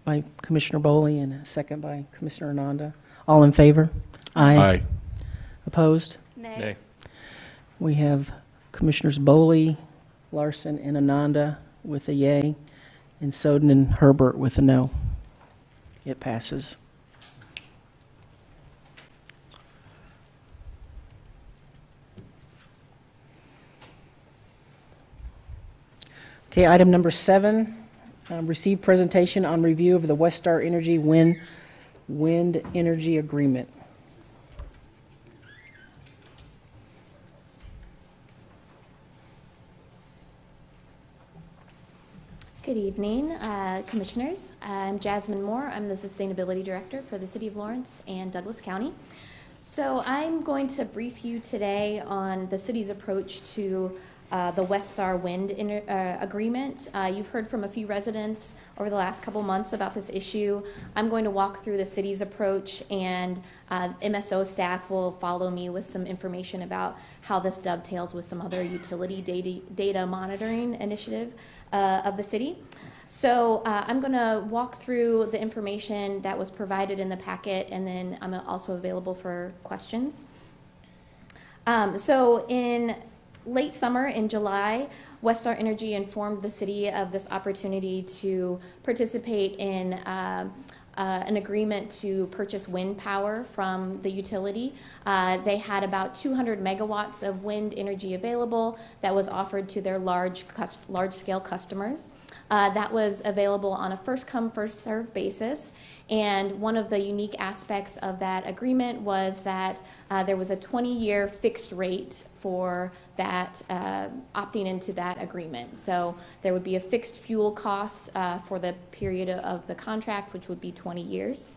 by Commissioner Boley and a second by Commissioner Ananda. All in favor? Aye. Opposed? Nay. We have Commissioners Boley, Larson, and Ananda with a yay, and Soden and Herbert with a no. It passes. Okay, item number 7, receive presentation on review of the Westar Energy wind energy agreement. Good evening, Commissioners. I'm Jasmine Moore. I'm the Sustainability Director for the City of Lawrence and Douglas County. So I'm going to brief you today on the city's approach to the Westar Wind Agreement. You've heard from a few residents over the last couple months about this issue. I'm going to walk through the city's approach, and MSO staff will follow me with some information about how this dovetails with some other utility data monitoring initiative of the city. So I'm going to walk through the information that was provided in the packet, and then I'm also available for questions. So in late summer, in July, Westar Energy informed the city of this opportunity to participate in an agreement to purchase wind power from the utility. They had about 200 megawatts of wind energy available that was offered to their large-scale customers. That was available on a first-come, first-served basis. And one of the unique aspects of that agreement was that there was a 20-year fixed rate for that, opting into that agreement. So there would be a fixed fuel cost for the period of the contract, which would be 20 years.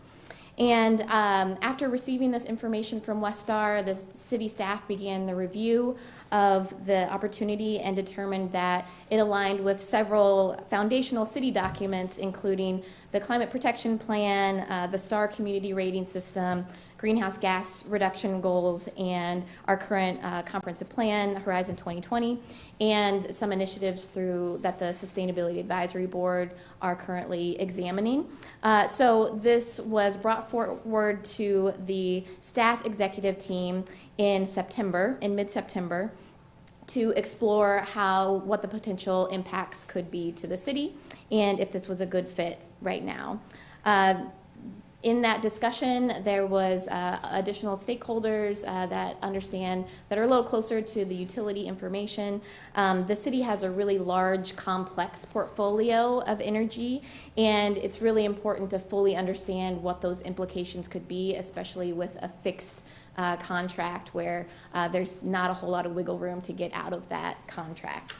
And after receiving this information from Westar, the city staff began the review of the opportunity and determined that it aligned with several foundational city documents, including the Climate Protection Plan, the STAR Community Rating System, greenhouse gas reduction goals, and our current comprehensive plan, Horizon 2020, and some initiatives through that the Sustainability Advisory Board are currently examining. So this was brought forward to the staff executive team in mid-September, to explore what the potential impacts could be to the city and if this was a good fit right now. In that discussion, there was additional stakeholders that are a little closer to the utility information. The city has a really large, complex portfolio of energy, and it's really important to fully understand what those implications could be, especially with a fixed contract where there's not a whole lot of wiggle room to get out of that contract.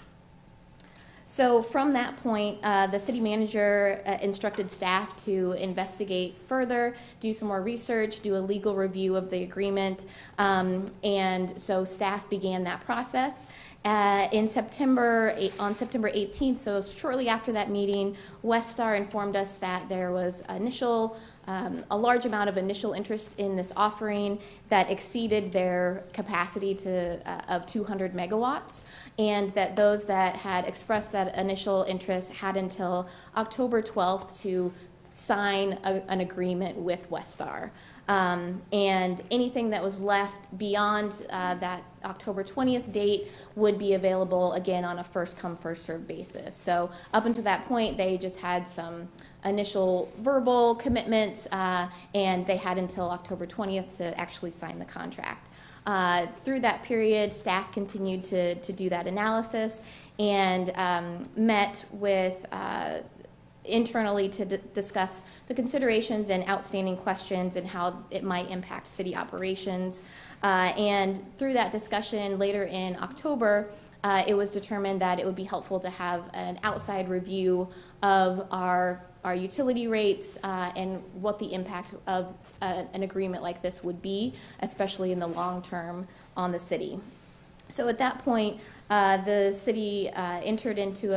So from that point, the city manager instructed staff to investigate further, do some more research, do a legal review of the agreement, and so staff began that process. On September 18th, so shortly after that meeting, Westar informed us that there was a large amount of initial interest in this offering that exceeded their capacity of 200 megawatts, and that those that had expressed that initial interest had until October 12th to sign an agreement with Westar. And anything that was left beyond that October 20th date would be available again on a first-come, first-served basis. So up until that point, they just had some initial verbal commitments, and they had until October 20th to actually sign the contract. Through that period, staff continued to do that analysis and met with internally to discuss the considerations and outstanding questions and how it might impact city operations. And through that discussion later in October, it was determined that it would be helpful to have an outside review of our utility rates and what the impact of an agreement like this would be, especially in the long term on the city. So at that point, the city entered into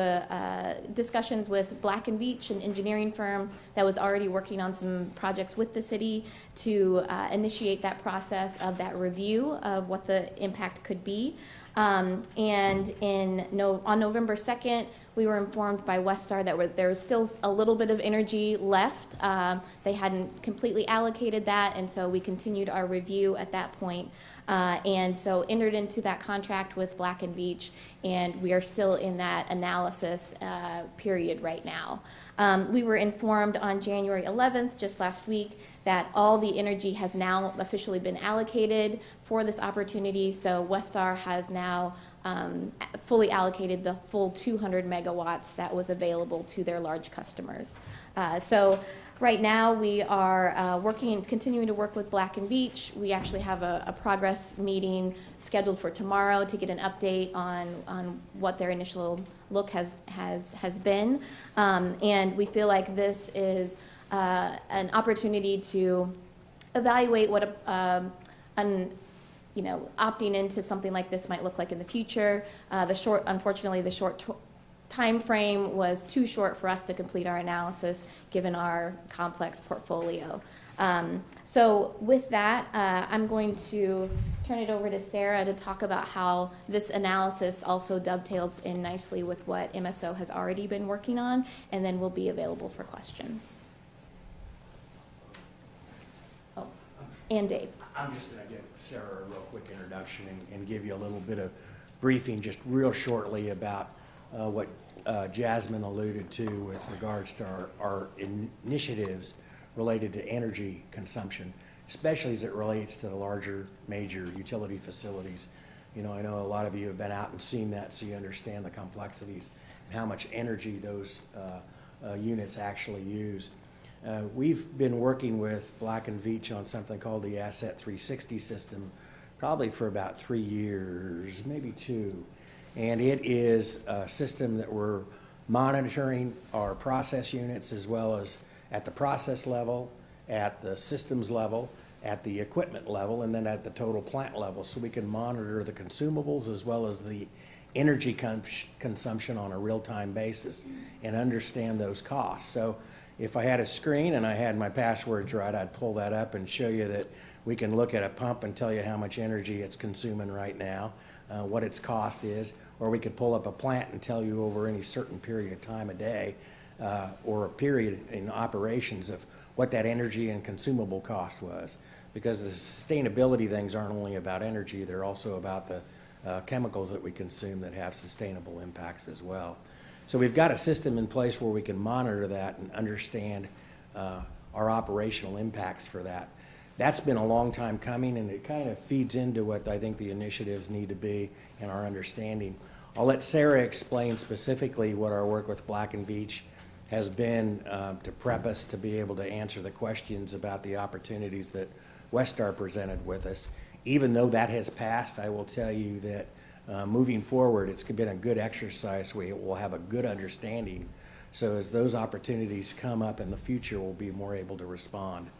discussions with Black & Veatch, an engineering firm that was already working on some projects with the city, to initiate that process of that review of what the impact could be. And on November 2nd, we were informed by Westar that there was still a little bit of energy left. They hadn't completely allocated that, and so we continued our review at that point. And so entered into that contract with Black & Veatch, and we are still in that analysis period right now. We were informed on January 11th, just last week, that all the energy has now officially been allocated for this opportunity. So Westar has now fully allocated the full 200 megawatts that was available to their large customers. So right now we are continuing to work with Black & Veatch. We actually have a progress meeting scheduled for tomorrow to get an update on what their initial look has been. And we feel like this is an opportunity to evaluate what opting into something like this might look like in the future. Unfortunately, the short time frame was too short for us to complete our analysis given our complex portfolio. So with that, I'm going to turn it over to Sarah to talk about how this analysis also dovetails in nicely with what MSO has already been working on, and then we'll be available for questions. Oh, and Dave. I'm just going to give Sarah a real quick introduction and give you a little bit of briefing just real shortly about what Jasmine alluded to with regards to our initiatives related to energy consumption, especially as it relates to the larger major utility facilities. I know a lot of you have been out and seen that, so you understand the complexities how much energy those units actually use. We've been working with Black & Veatch on something called the Asset 360 system probably for about 3 years, maybe 2. And it is a system that we're monitoring our process units as well as at the process level, at the systems level, at the equipment level, and then at the total plant level, so we can monitor the consumables as well as the energy consumption on a real-time basis and understand those costs. So if I had a screen and I had my passwords right, I'd pull that up and show you that we can look at a pump and tell you how much energy it's consuming right now, what its cost is, or we could pull up a plant and tell you over any certain period of time a day or a period in operations of what that energy and consumable cost was. Because the sustainability things aren't only about energy, they're also about the chemicals that we consume that have sustainable impacts as well. So we've got a system in place where we can monitor that and understand our operational impacts for that. That's been a long time coming, and it kind of feeds into what I think the initiatives need to be in our understanding. I'll let Sarah explain specifically what our work with Black & Veatch has been to prep us to be able to answer the questions about the opportunities that Westar presented with us. Even though that has passed, I will tell you that moving forward, it's been a good exercise. We will have a good understanding. So as those opportunities come up in the future, we'll be more able to respond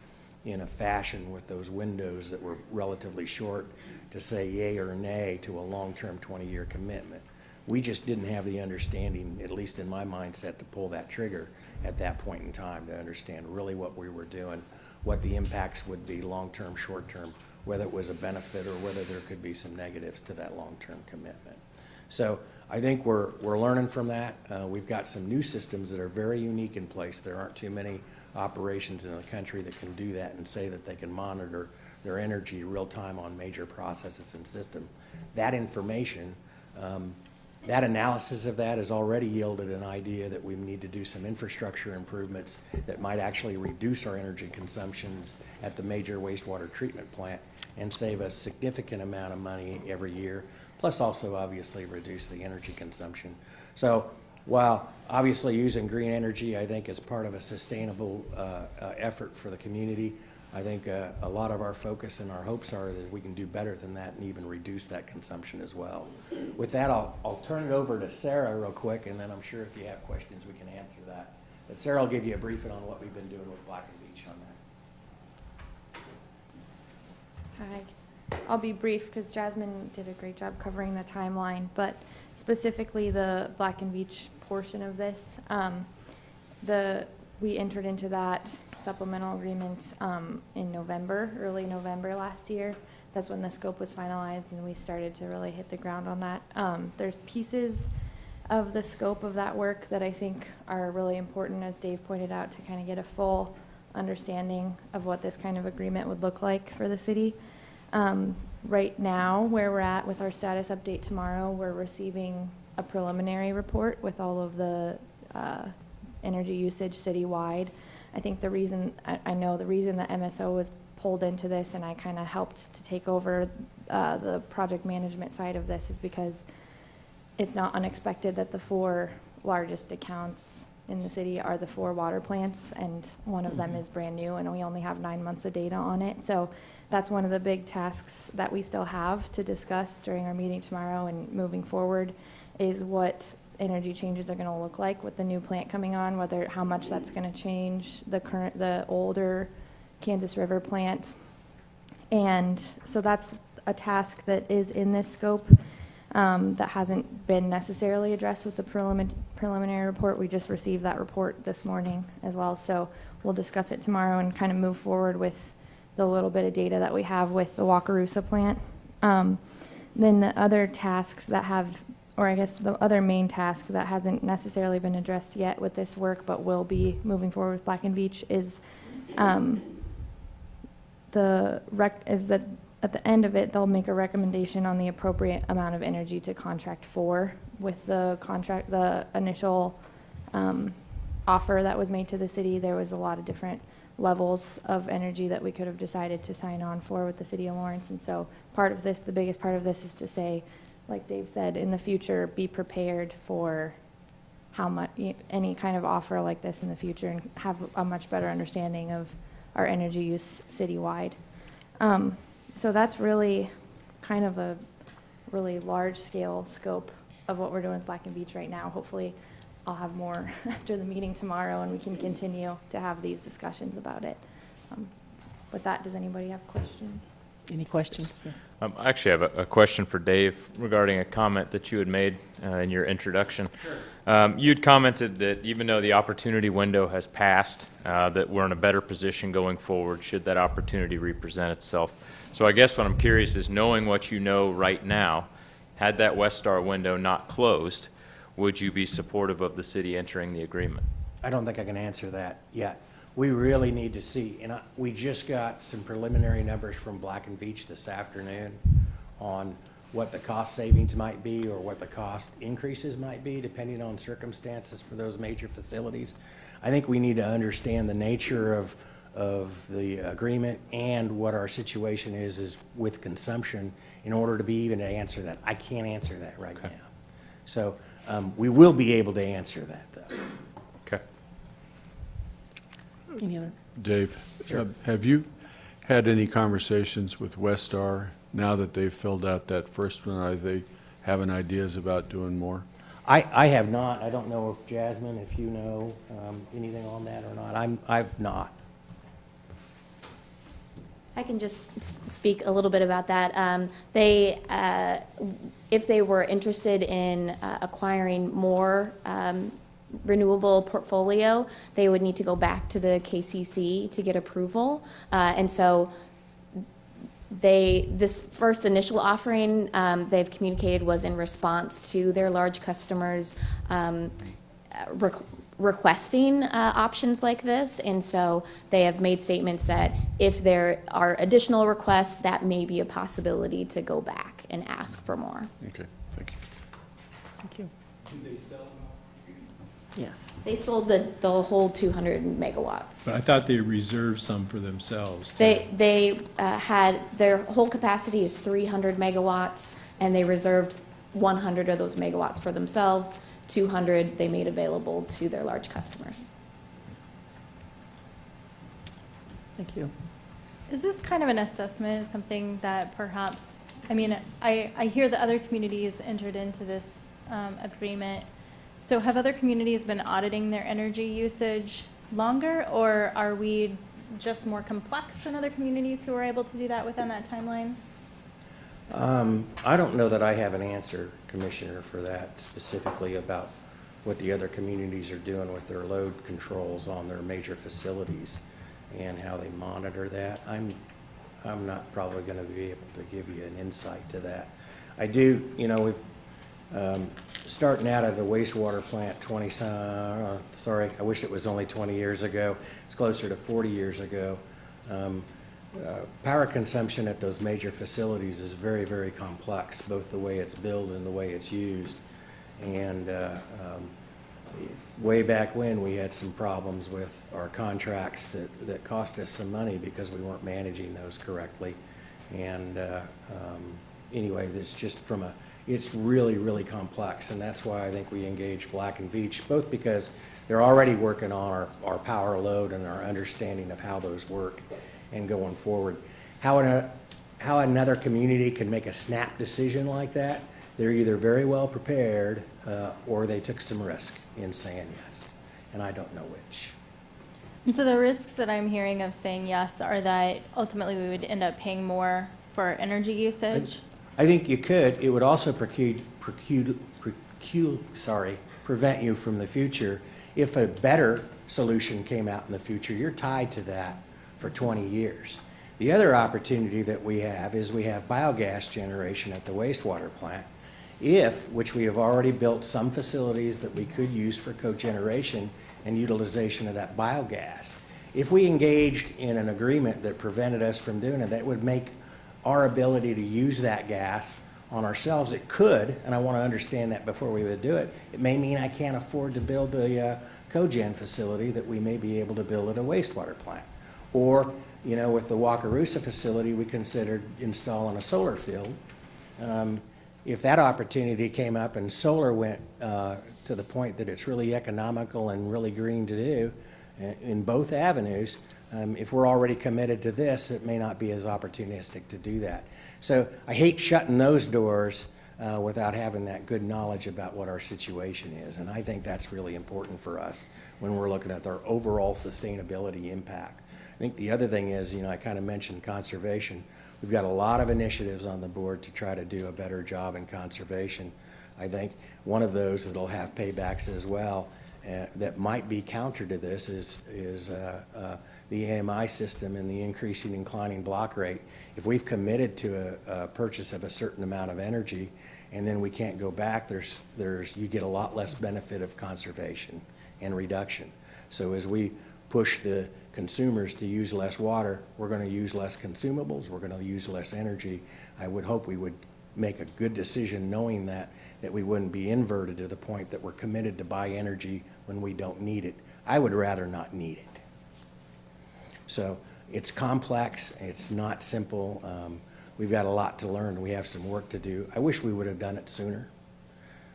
in a fashion with those windows that were relatively short to say yay or nay to a long-term 20-year commitment. We just didn't have the understanding, at least in my mindset, to pull that trigger at that point in time to understand really what we were doing, what the impacts would be long-term, short-term, whether it was a benefit or whether there could be some negatives to that long-term commitment. So I think we're learning from that. We've got some new systems that are very unique in place. There aren't too many operations in the country that can do that and say that they can monitor their energy real-time on major processes and systems. That information, that analysis of that has already yielded an idea that we need to do some infrastructure improvements that might actually reduce our energy consumptions at the major wastewater treatment plant and save us significant amount of money every year, plus also obviously reduce the energy consumption. So while obviously using green energy, I think, is part of a sustainable effort for the community, I think a lot of our focus and our hopes are that we can do better than that and even reduce that consumption as well. With that, I'll turn it over to Sarah real quick, and then I'm sure if you have questions, we can answer that. But Sarah will give you a briefing on what we've been doing with Black & Veatch on that. Hi. I'll be brief because Jasmine did a great job covering the timeline, but specifically the Black & Veatch portion of this, we entered into that supplemental agreement in November, early November last year. That's when the scope was finalized and we started to really hit the ground on that. There's pieces of the scope of that work that I think are really important, as Dave pointed out, to kind of get a full understanding of what this kind of agreement would look like for the city. Right now, where we're at with our status update tomorrow, we're receiving a preliminary report with all of the energy usage citywide. I think the reason, I know the reason that MSO was pulled into this and I kind of helped to take over the project management side of this is because it's not unexpected that the 4 largest accounts in the city are the 4 water plants, and one of them is brand new and we only have 9 months of data on it. So that's one of the big tasks that we still have to discuss during our meeting tomorrow and moving forward, is what energy changes are going to look like with the new plant coming on, how much that's going to change the older Kansas River plant. And so that's a task that is in this scope that hasn't been necessarily addressed with the preliminary report. We just received that report this morning as well. So we'll discuss it tomorrow and kind of move forward with the little bit of data that we have with the Wakarusa plant. Then the other tasks that have, or I guess the other main task that hasn't necessarily been addressed yet with this work, but will be moving forward with Black & Veatch, is that at the end of it, they'll make a recommendation on the appropriate amount of energy to contract for. With the initial offer that was made to the city, there was a lot of different levels of energy that we could have decided to sign on for with the city of Lawrence. And so part of this, the biggest part of this, is to say, like Dave said, in the future, be prepared for how much, any kind of offer like this in the future and have a much better understanding of our energy use citywide. So that's really kind of a really large-scale scope of what we're doing with Black and Beach right now. Hopefully, I'll have more after the meeting tomorrow, and we can continue to have these discussions about it. With that, does anybody have questions? Any questions? I actually have a question for Dave regarding a comment that you had made in your introduction. You'd commented that even though the opportunity window has passed, that we're in a better position going forward should that opportunity represent itself. So I guess what I'm curious is, knowing what you know right now, had that Westar window not closed, would you be supportive of the city entering the agreement? I don't think I can answer that yet. We really need to see, and we just got some preliminary numbers from Black and Veatch this afternoon on what the cost savings might be or what the cost increases might be, depending on circumstances for those major facilities. I think we need to understand the nature of the agreement and what our situation is with consumption in order to be even to answer that. I can't answer that right now. So we will be able to answer that, though. Okay. Any other? Dave, Sure. have you had any conversations with Westar now that they've filled out that first one? Are they having ideas about doing more? I have not. I don't know if Jasmine, if you know anything on that or not. I've not. I can just speak a little bit about that. If they were interested in acquiring more renewable portfolio, they would need to go back to the KCC to get approval. And so this first initial offering they've communicated was in response to their large customers requesting options like this, and so they have made statements that if there are additional requests, that may be a possibility to go back and ask for more. Okay, thank you. Thank you. Do they sell? Yes. They sold the whole 200 megawatts. But I thought they reserved some for themselves. too. They had, their whole capacity is 300 megawatts, and they reserved 100 of those megawatts for themselves. 200 they made available to their large customers. Thank you. Is this kind of an assessment, something that perhaps, I mean, I hear that other communities entered into this agreement. So have other communities been auditing their energy usage longer, or are we just more complex than other communities who are able to do that within that timeline? I don't know that I have an answer, Commissioner, for that specifically about what the other communities are doing with their load controls on their major facilities and how they monitor that. I'm not probably going to be able to give you an insight to that. I do, we've starting out at the wastewater plant I wish it was only 20 years ago. It's closer to 40 years ago. Power consumption at those major facilities is very, very complex, both the way it's built and the way it's used. And way back when, we had some problems with our contracts that cost us some money because we weren't managing those correctly. And anyway, it's just it's really, really complex, and that's why I think we engage Black and Veatch, both because they're already working on our power load and our understanding of how those work and going forward. How another community can make a snap decision like that, they're either very well prepared or they took some risk in saying yes, and I don't know which. And so the risks that I'm hearing of saying yes are that ultimately we would end up paying more for energy usage. I think you could. It would also prevent you from the future. If a better solution came out in the future, you're tied to that for 20 years. The other opportunity that we have is we have biogas generation at the wastewater plant. Which we have already built some facilities that we could use for cogeneration and utilization of that biogas. If we engaged in an agreement that prevented us from doing it, that would make our ability to use that gas on ourselves. It could, and I want to understand that before we would do it. It may mean I can't afford to build the cogen facility that we may be able to build at a wastewater plant. Or, with the Wakarusa facility, we considered installing a solar field. If that opportunity came up and solar went to to the point that it's really economical and really green to do in both avenues, if we're already committed to this, it may not be as opportunistic to do that. So I hate shutting those doors without having that good knowledge about what our situation is. And I think that's really important for us when we're looking at our overall sustainability impact. I think the other thing is, I kind of mentioned conservation. We've got a lot of initiatives on the board to try to do a better job in conservation. I think one of those that'll have paybacks as well that might be counter to this is the AMI system and the increasing inclining block rate. If we've committed to a purchase of a certain amount of energy and then we can't go back, you get a lot less benefit of conservation and reduction. So as we push the consumers to use less water, we're going to use less consumables, we're going to use less energy. I would hope we would make a good decision knowing that we wouldn't be inverted to the point that we're committed to buy energy when we don't need it. I would rather not need it. So it's complex, it's not simple. We've got a lot to learn, we have some work to do. I wish we would have done it sooner,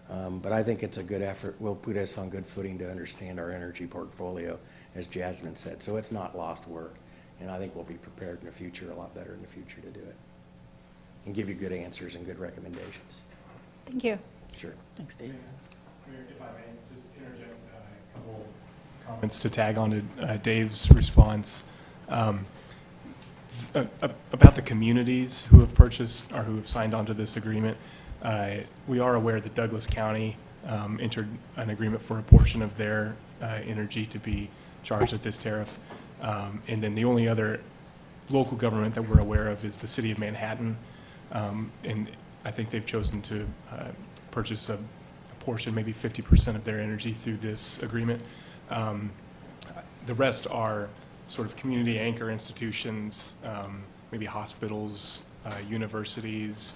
but I think it's a good effort. Will put us on good footing to understand our energy portfolio, as Jasmine said. So it's not lost work, and I think we'll be prepared in the future, a lot better in the future to do it, and give you good answers and good recommendations. Thank you. Sure. Thanks, Dave. Mayor, if I may, just interject a couple comments to tag on to Dave's response. About the communities who have purchased or who have signed on to this agreement, we are aware that Douglas County entered an agreement for a portion of their energy to be charged at this tariff. And then the only other local government that we're aware of is the city of Manhattan. And I think they've chosen to purchase a portion, maybe 50% of their energy through this agreement. The rest are sort of community anchor institutions, maybe hospitals, universities,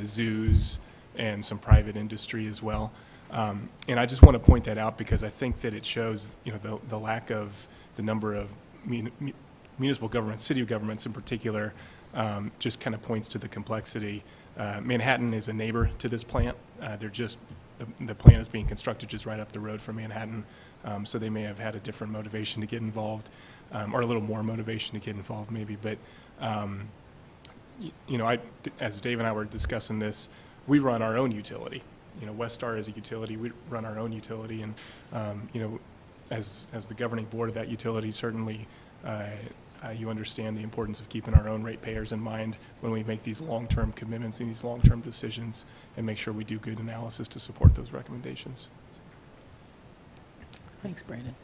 zoos, and some private industry as well. And I just want to point that out because I think that it shows, the lack of the number of municipal governments, city governments in particular, just kind of points to the complexity. Manhattan is a neighbor to this plant. The plant is being constructed just right up the road from Manhattan, so they may have had a different motivation to get involved, or a little more motivation to get involved maybe. But, as Dave and I were discussing this, we run our own utility. Westar is a utility, we run our own utility, and, as the governing board of that utility, certainly you understand the importance of keeping our own ratepayers in mind when we make these long-term commitments and these long-term decisions, and make sure we do good analysis to support those recommendations. Thanks, Brandon.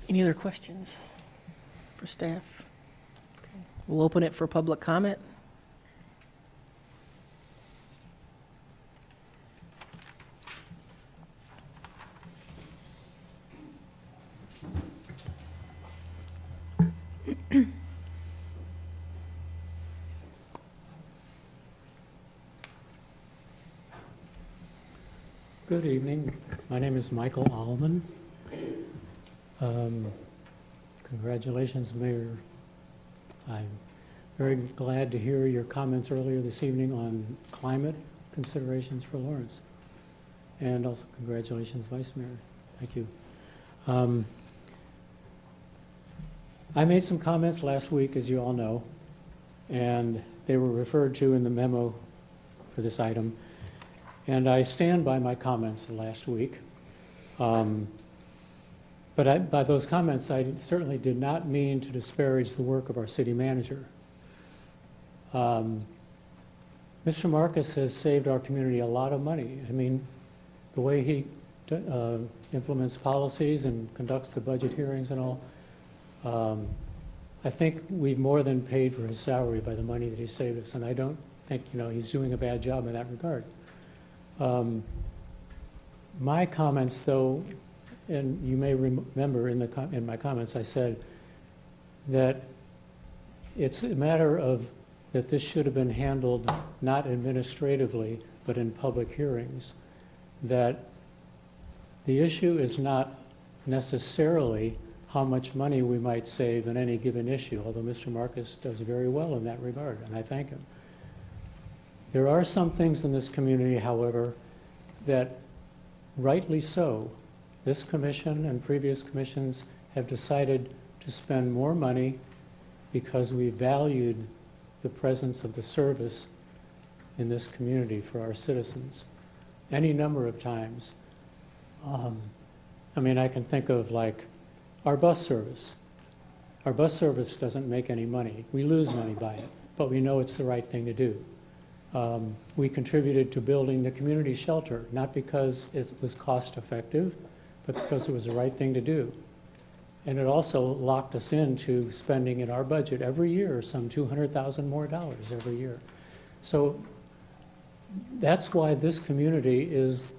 Any other questions for staff? Okay. We'll open it for public comment. Good evening. My name is Michael Allman. Congratulations, Mayor. I'm very glad to hear your comments earlier this evening on climate considerations for Lawrence. And also congratulations, Vice Mayor. Thank you. I made some comments last week, as you all know, and they were referred to in the memo for this item. And I stand by my comments last week. But by those comments, I certainly did not mean to disparage the work of our city manager. Mr. Marcus has saved our community a lot of money. I mean, the way he implements policies and conducts the budget hearings and all, I think we've more than paid for his salary by the money that he saved us, and I don't think he's doing a bad job in that regard. My comments, though, and you may remember in my comments, I said that it's a matter of that this should have been handled not administratively, but in public hearings. That the issue is not necessarily how much money we might save in any given issue, although Mr. Marcus does very well in that regard, and I thank him. There are some things in this community, however, that rightly so, this commission and previous commissions have decided to spend more money because we valued the presence of the service in this community for our citizens any number of times. I mean, I can think of like our bus service. Our bus service doesn't make any money. We lose money by it, but we know it's the right thing to do. We contributed to building the community shelter, not because it was cost effective, but because it was the right thing to do. And it also locked us into spending in our budget every year some $200,000 more every year. So that's why this community is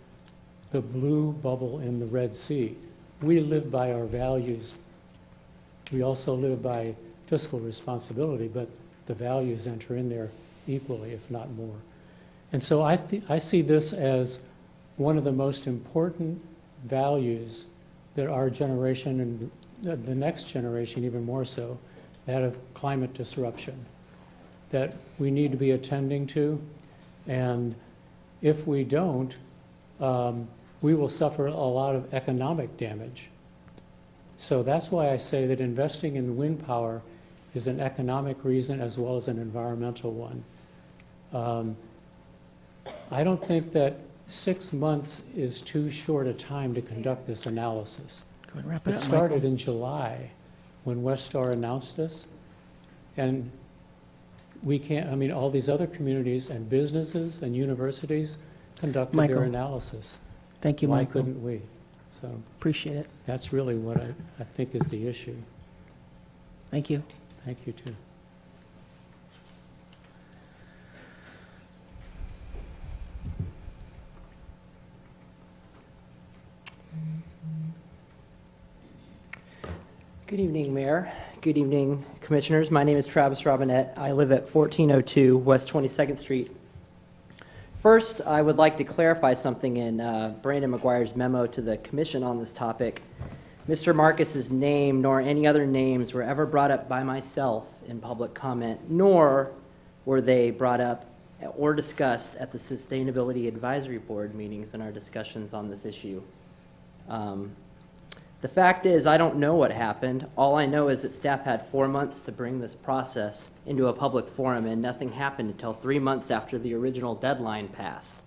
the blue bubble in the Red Sea. We live by our values. We also live by fiscal responsibility, but the values enter in there equally, if not more. And so I see this as one of the most important values that our generation and the next generation even more so, that of climate disruption, that we need to be attending to. And if we don't, we will suffer a lot of economic damage. So that's why I say that investing in wind power is an economic reason as well as an environmental one. I don't think that 6 months is too short a time to conduct this analysis. Go ahead and wrap It it up, started Michael. in July when Westar announced this. And we can't, I mean, all these other communities and businesses and universities conducted Michael. their analysis. Thank you, Why Michael. couldn't we? So Appreciate it. that's really what I think is the issue. Thank you. Thank you, too. Good evening, Mayor. Good evening, Commissioners. My name is Travis Robinette. I live at 1402 West 22nd Street. First, I would like to clarify something in Brandon McGuire's memo to the Commission on this topic. Mr. Marcus's name nor any other names were ever brought up by myself in public comment, nor were they brought up or discussed at the Sustainability Advisory Board meetings in our discussions on this issue. The fact is, I don't know what happened. All I know is that staff had 4 months to bring this process into a public forum, and nothing happened until 3 months after the original deadline passed.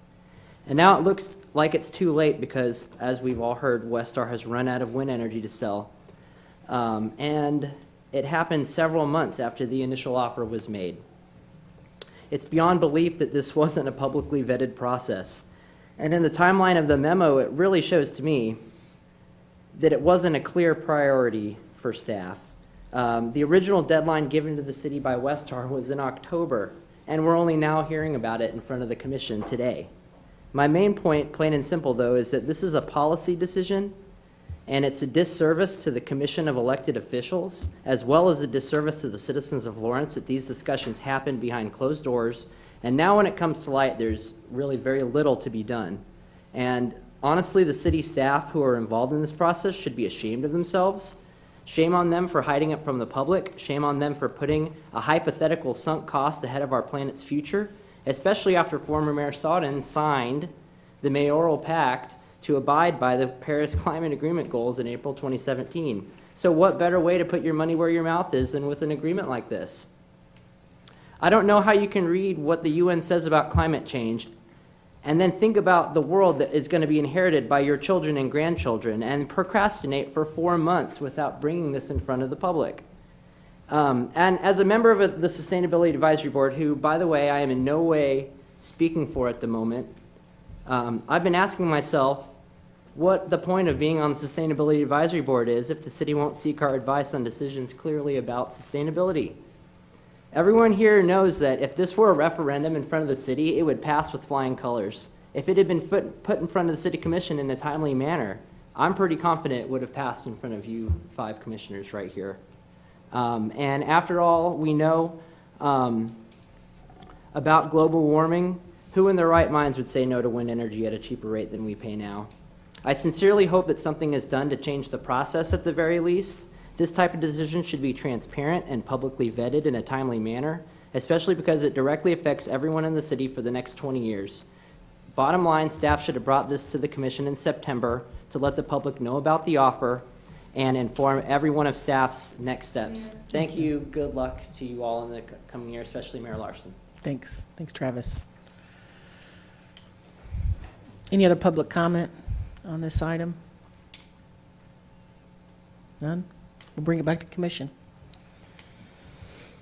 And now it looks like it's too late because, as we've all heard, Westar has run out of wind energy to sell. And it happened several months after the initial offer was made. It's beyond belief that this wasn't a publicly vetted process. And in the timeline of the memo, it really shows to me that it wasn't a clear priority for staff. The original deadline given to the city by Westar was in October, and we're only now hearing about it in front of the commission today. My main point, plain and simple though, is that this is a policy decision, and it's a disservice to the commission of elected officials, as well as a disservice to the citizens of Lawrence that these discussions happen behind closed doors. And now when it comes to light, there's really very little to be done. And honestly, the city staff who are involved in this process should be ashamed of themselves. Shame on them for hiding it from the public. Shame on them for putting a hypothetical sunk cost ahead of our planet's future, especially after former Mayor Sawden signed the mayoral pact to abide by the Paris Climate Agreement goals in April 2017. So what better way to put your money where your mouth is than with an agreement like this? I don't know how you can read what the UN says about climate change and then think about the world that is going to be inherited by your children and grandchildren and procrastinate for 4 months without bringing this in front of the public. And as a member of the Sustainability Advisory Board, who, by the way, I am in no way speaking for at the moment, I've been asking myself what the point of being on the Sustainability Advisory Board is if the city won't seek our advice on decisions clearly about sustainability. Everyone here knows that if this were a referendum in front of the city, it would pass with flying colors. If it had been put in front of the city commission in a timely manner, I'm pretty confident it would have passed in front of you 5 commissioners right here. And after all we know about global warming, who in their right minds would say no to wind energy at a cheaper rate than we pay now? I sincerely hope that something is done to change the process at the very least. This type of decision should be transparent and publicly vetted in a timely manner, especially because it directly affects everyone in the city for the next 20 years. Bottom line, staff should have brought this to the commission in September to let the public know about the offer and inform everyone of staff's next steps. Thank you. Good luck to you all in the coming year, especially Mayor Larson. Thanks. Thanks, Travis. Any other public comment on this item? None? We'll bring it back to commission.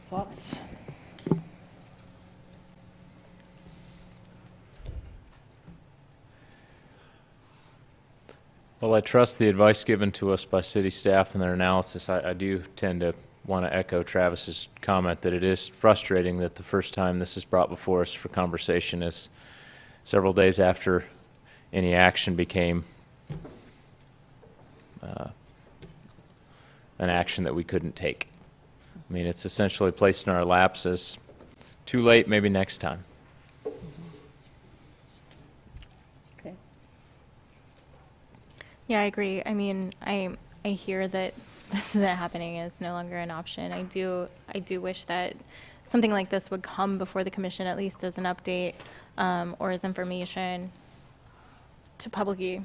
Thoughts? Well, I trust the advice given to us by city staff and their analysis. I do tend to want to echo Travis's comment that it is frustrating that the first time this is brought before us for conversation is several days after any action became an action that we couldn't take. I mean, it's essentially placed in our laps as too late, maybe next time. Okay. Yeah, I agree. I mean, I hear that this isn't happening, is no longer an option. I do wish that something like this would come before the commission, at least as an update or as information to publicly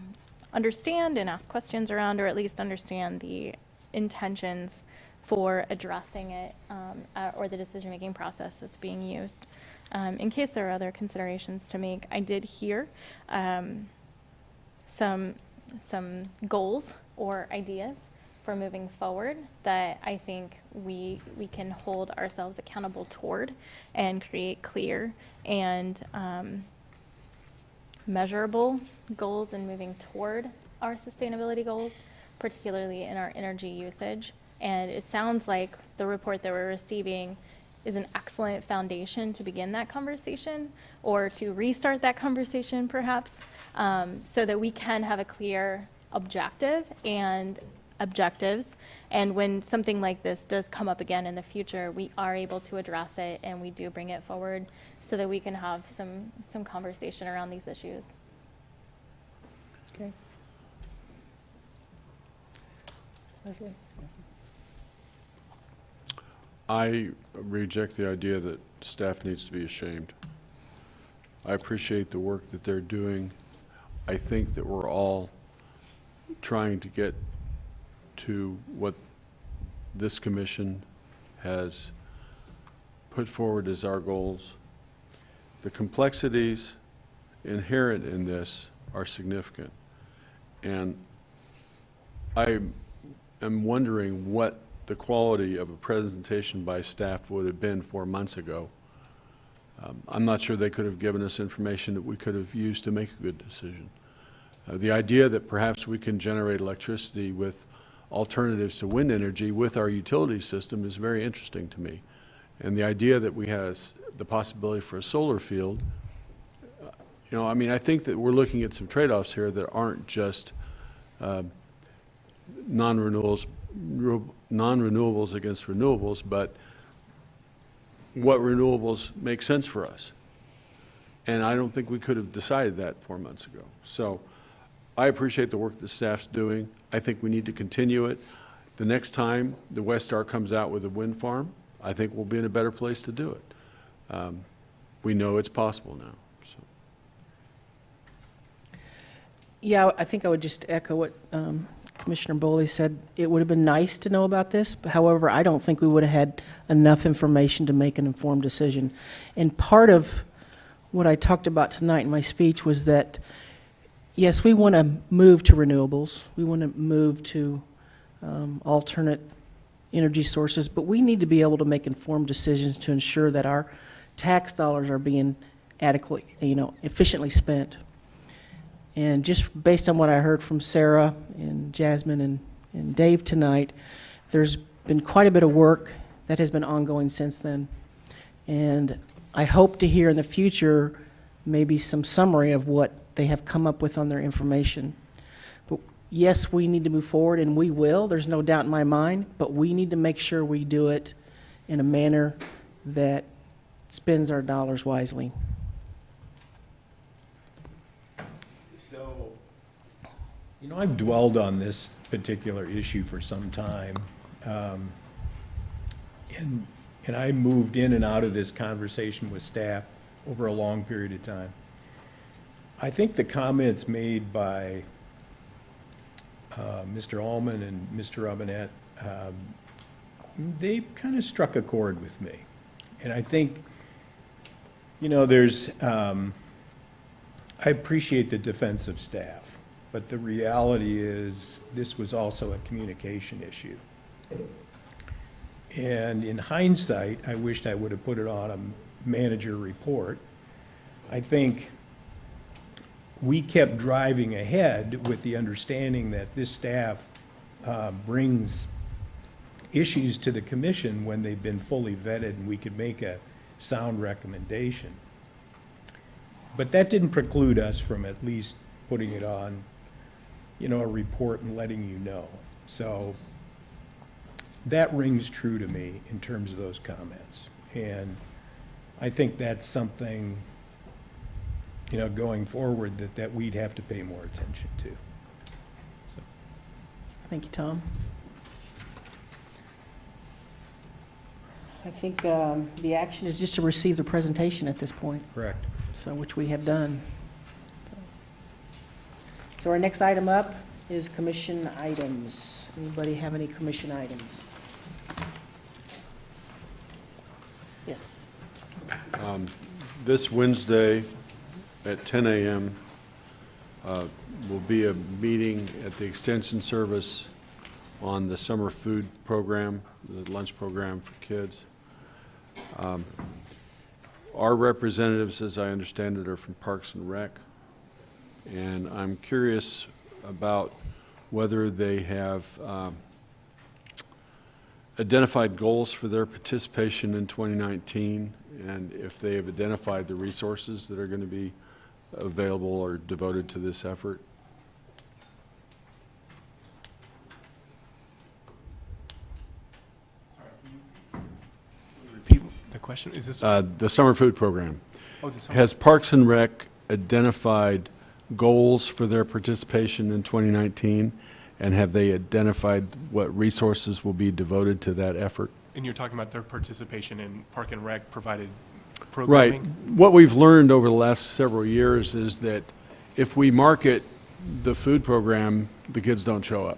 understand and ask questions around, or at least understand the intentions for addressing it or the decision-making process that's being used. In case there are other considerations to make, I did hear some goals or ideas for moving forward that I think we can hold ourselves accountable toward and create clear and measurable goals in moving toward our sustainability goals, particularly in our energy usage. And it sounds like the report that we're receiving is an excellent foundation to begin that conversation, or to restart that conversation perhaps, so that we can have a clear objective and objectives. And when something like this does come up again in the future, we are able to address it and we do bring it forward so that we can have some conversation around these issues. Okay. Leslie? I reject the idea that staff needs to be ashamed. I appreciate the work that they're doing. I think that we're all trying to get to what this commission has put forward as our goals. The complexities inherent in this are significant. And I am wondering what the quality of a presentation by staff would have been 4 months ago. I'm not sure they could have given us information that we could have used to make a good decision. The idea that perhaps we can generate electricity with alternatives to wind energy with our utility system is very interesting to me. And the idea that we have the possibility for a solar field, you know, I mean, I think that we're looking at some trade-offs here that aren't just non-renewables against renewables, but what renewables make sense for us. And I don't think we could have decided that 4 months ago. So I appreciate the work the staff's doing. I think we need to continue it. The next time the West Star comes out with a wind farm, I think we'll be in a better place to do it. We know it's possible now. So. Yeah, I think I would just echo what Commissioner Boley said. It would have been nice to know about this, but however, I don't think we would have had enough information to make an informed decision. And part of what I talked about tonight in my speech was that, yes, we want to move to renewables. We want to move to alternate energy sources, but we need to be able to make informed decisions to ensure that our tax dollars are being adequately, efficiently spent. And just based on what I heard from Sarah and Jasmine and Dave tonight, there's been quite a bit of work that has been ongoing since then. And I hope to hear in the future maybe some summary of what they have come up with on their information. But yes, we need to move forward, and we will. There's no doubt in my mind, but we need to make sure we do it in a manner that spends our dollars wisely. So, I've dwelled on this particular issue for some time. And I moved in and out of this conversation with staff over a long period of time. I think the comments made by Mr. Allman and Mr. Robinette, they kind of struck a chord with me. And I think, you know, I appreciate the defense of staff, but the reality is this was also a communication issue. And in hindsight, I wished I would have put it on a manager report. I think we kept driving ahead with the understanding that this staff brings issues to the commission when they've been fully vetted and we could make a sound recommendation. But that didn't preclude us from at least putting it on, you know, a report and letting you know. So that rings true to me in terms of those comments. And I think that's something, you know, going forward that we'd have to pay more attention to. Thank you, Tom. I think the action is just to receive the presentation at this point. Correct. So, which we have done. So our next item up is commission items. Anybody have any commission items? Yes. This Wednesday at 10 a.m. Will be a meeting at the Extension Service on the summer food program, the lunch program for kids. Our representatives, as I understand it, are from Parks and Rec, and I'm curious about whether they have identified goals for their participation in 2019, and if they have identified the resources that are going to be available or devoted to this effort. Repeat the question, is this? The summer food program. Oh, the summer. Has Parks and Rec identified goals for their participation in 2019? And have they identified what resources will be devoted to that effort? And you're talking about their participation in Park and Rec provided Right. programming? What we've learned over the last several years is that if we market the food program, the kids don't show up.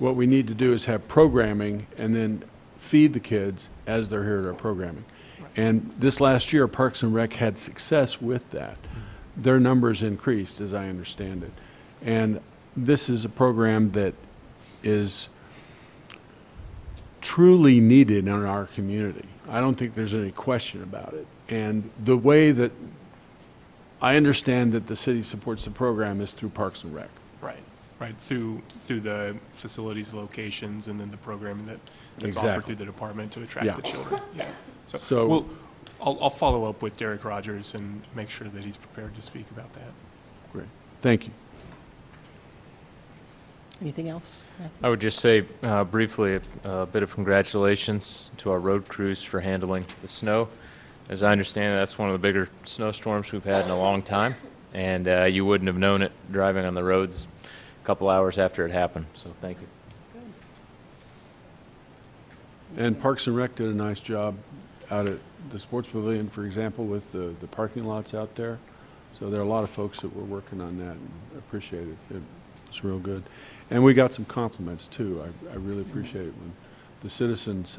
What we need to do is have programming and then feed the kids as they're here at our programming. And this last year, Parks and Rec had success with that. Their numbers increased, as I understand it. And this is a program that is truly needed in our community. I don't think there's any question about it. And the way that I understand that the city supports the program is through Parks and Rec. Right, through the facilities locations and then the programming that's offered Exactly. through the department to attract Yeah. the children. Yeah. So- Well, I'll follow up with Derek Rogers and make sure that he's prepared to speak about that. Great. Thank you. Anything else, Matthew? I would just say briefly a bit of congratulations to our road crews for handling the snow. As I understand it, that's one of the bigger snowstorms we've had in a long time, and you wouldn't have known it driving on the roads a couple hours after it happened, so thank you. And Parks and Rec did a nice job out at the sports pavilion, for example, with the parking lots out there. So there are a lot of folks that were working on that and appreciate it. It's real good. And we got some compliments too. I really appreciate it when the citizens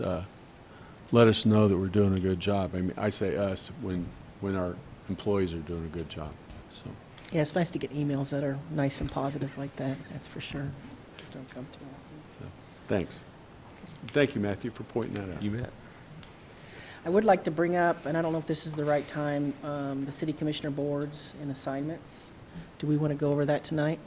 let us know that we're doing a good job. I mean, I say us when our employees are doing a good job. So Yeah, it's nice to get emails that are nice and positive like that, that's for sure. Don't come too often. thanks. Thank you, Matthew, for pointing that out. You bet. I would like to bring up, and I don't know if this is the right time, the city commissioner boards and assignments. Do we want to go over that tonight?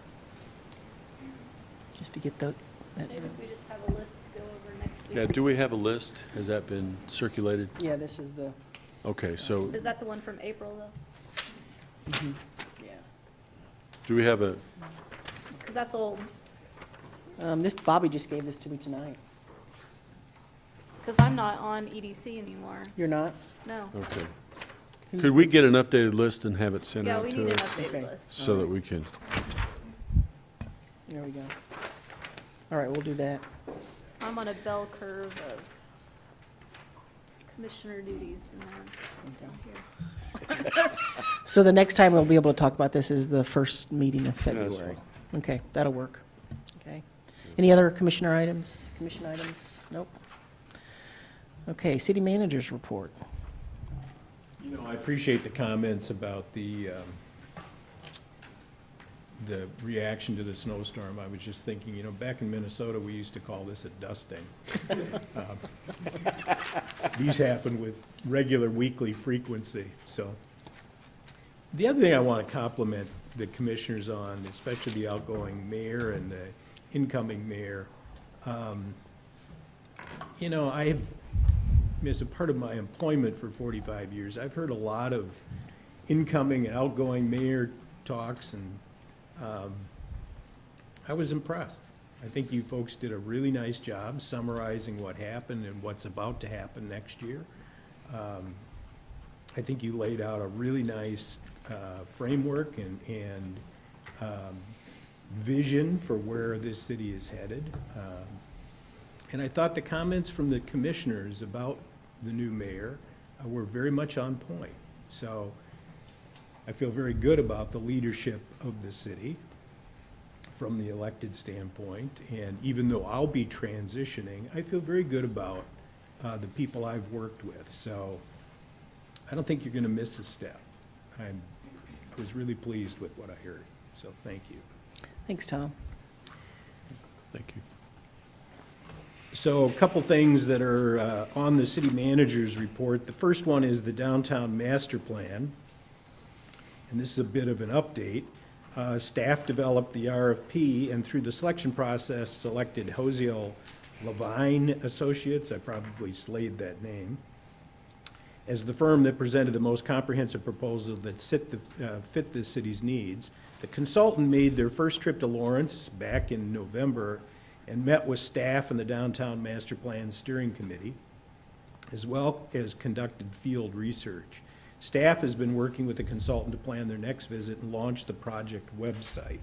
Just to get that. Maybe if we just have a list to go over next week. Yeah, do we have a list? Has that been circulated? Yeah, this is the, Okay, so Is that the one from April, though? yeah. do we have a, Because that's old. Bobby just gave this to me tonight. Because I'm not on EDC anymore. You're not? No. okay. Could we get an updated list and have it sent Yeah, out we to need an us? updated Okay. list. So that we can, There we go. All right, we'll do that. I'm on a bell curve of commissioner duties and then down here. So the next time we'll be able to talk about this is the first meeting of February. Okay, that'll work. Okay. Any other commissioner items? Commission items? Nope. Okay, city manager's report. You know, I appreciate the comments about the reaction to the snowstorm. I was just thinking, you know, back in Minnesota, we used to call this a dusting. These happen with regular weekly frequency, so. The other thing I want to compliment the commissioners on, especially the outgoing mayor and the incoming mayor, you know, I have, as a part of my employment for 45 years, I've heard a lot of incoming and outgoing mayor talks, and I was impressed. I think you folks did a really nice job summarizing what happened and what's about to happen next year. I think you laid out a really nice framework and vision for where this city is headed. And I thought the comments from the commissioners about the new mayor were very much on point. So I feel very good about the leadership of the city from the elected standpoint. And even though I'll be transitioning, I feel very good about the people I've worked with. So I don't think you're going to miss a step. I was really pleased with what I heard. So thank you. Thanks, Tom. Thank you. So a couple things that are on the city manager's report. The first one is the downtown master plan. And this is a bit of an update. Staff developed the RFP and through the selection process selected Hosiel Levine Associates, I probably slayed that name, as the firm that presented the most comprehensive proposal that fit the city's needs. The consultant made their first trip to Lawrence back in November and met with staff and the Downtown Master Plan Steering Committee, as well as conducted field research. Staff has been working with the consultant to plan their next visit and launch the project website.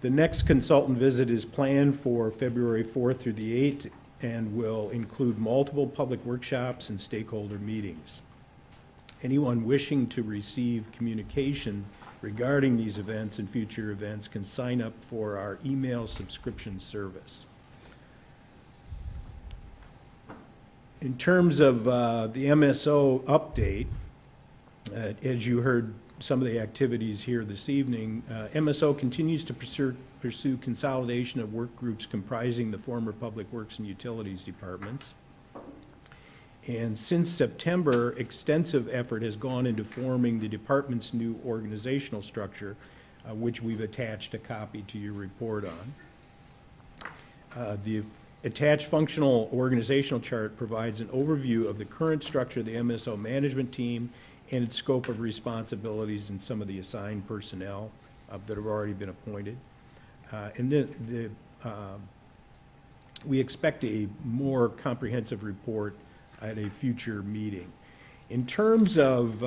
The next consultant visit is planned for February 4th through the 8th and will include multiple public workshops and stakeholder meetings. Anyone wishing to receive communication regarding these events and future events can sign up for our email subscription service. In terms of the MSO update, as you heard some of the activities here this evening, MSO continues to pursue consolidation of work groups comprising the former Public Works and Utilities departments. And since September, extensive effort has gone into forming the department's new organizational structure, which we've attached a copy to your report on. The attached functional organizational chart provides an overview of the current structure of the MSO management team and its scope of responsibilities and some of the assigned personnel that have already been appointed. And we expect a more comprehensive report at a future meeting. In terms of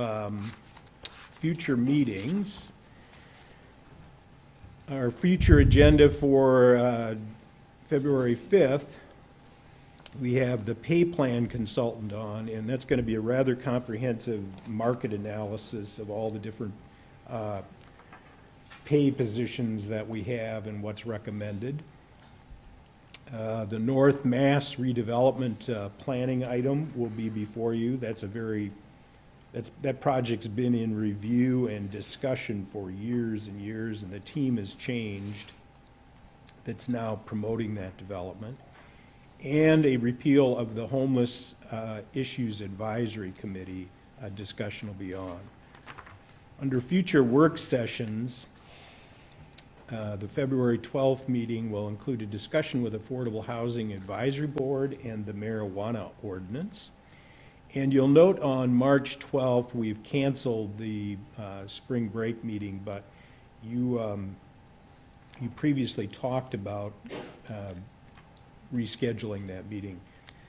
future meetings, our future agenda for February 5th, we have the pay plan consultant on, and that's going to be a rather comprehensive market analysis of all the different pay positions that we have and what's recommended. The North Mass redevelopment planning item will be before you. That project's been in review and discussion for years and years, and the team has changed that's now promoting that development. And a repeal of the Homeless Issues Advisory Committee discussion will be on. Under future work sessions, the February 12th meeting will include a discussion with Affordable Housing Advisory Board and the marijuana ordinance. And you'll note on March 12th, we've canceled the spring break meeting, but you previously talked about rescheduling that meeting.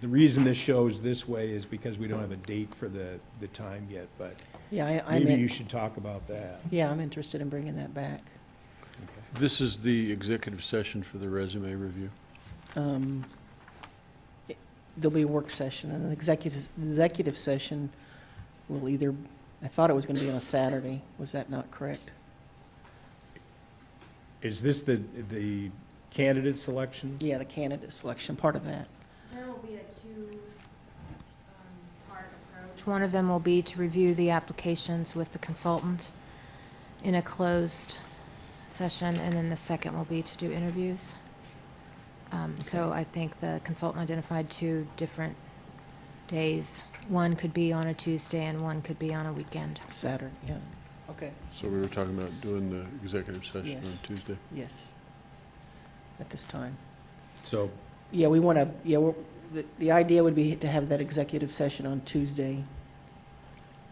The reason this shows this way is because we don't have a date for the time yet, but Yeah, maybe you should talk about that. Yeah, I'm interested in bringing that back. This is the executive session for the resume review. there'll be a work session, and the executive session will either, I thought it was going to be on a Saturday. Was that not correct? Is this the candidate selection? Yeah, the candidate selection, part of that. There will be a two-part approach. One of them will be to review the applications with the consultant in a closed session, and then the second will be to do interviews. So I think the consultant identified 2 different days. One could be on a Tuesday and one could be on a weekend. Saturday, yeah. Okay. So we were talking about doing the executive session on Yes. Tuesday. Yes. At this time. So, Yeah, we want to, yeah, the idea would be to have that executive session on Tuesday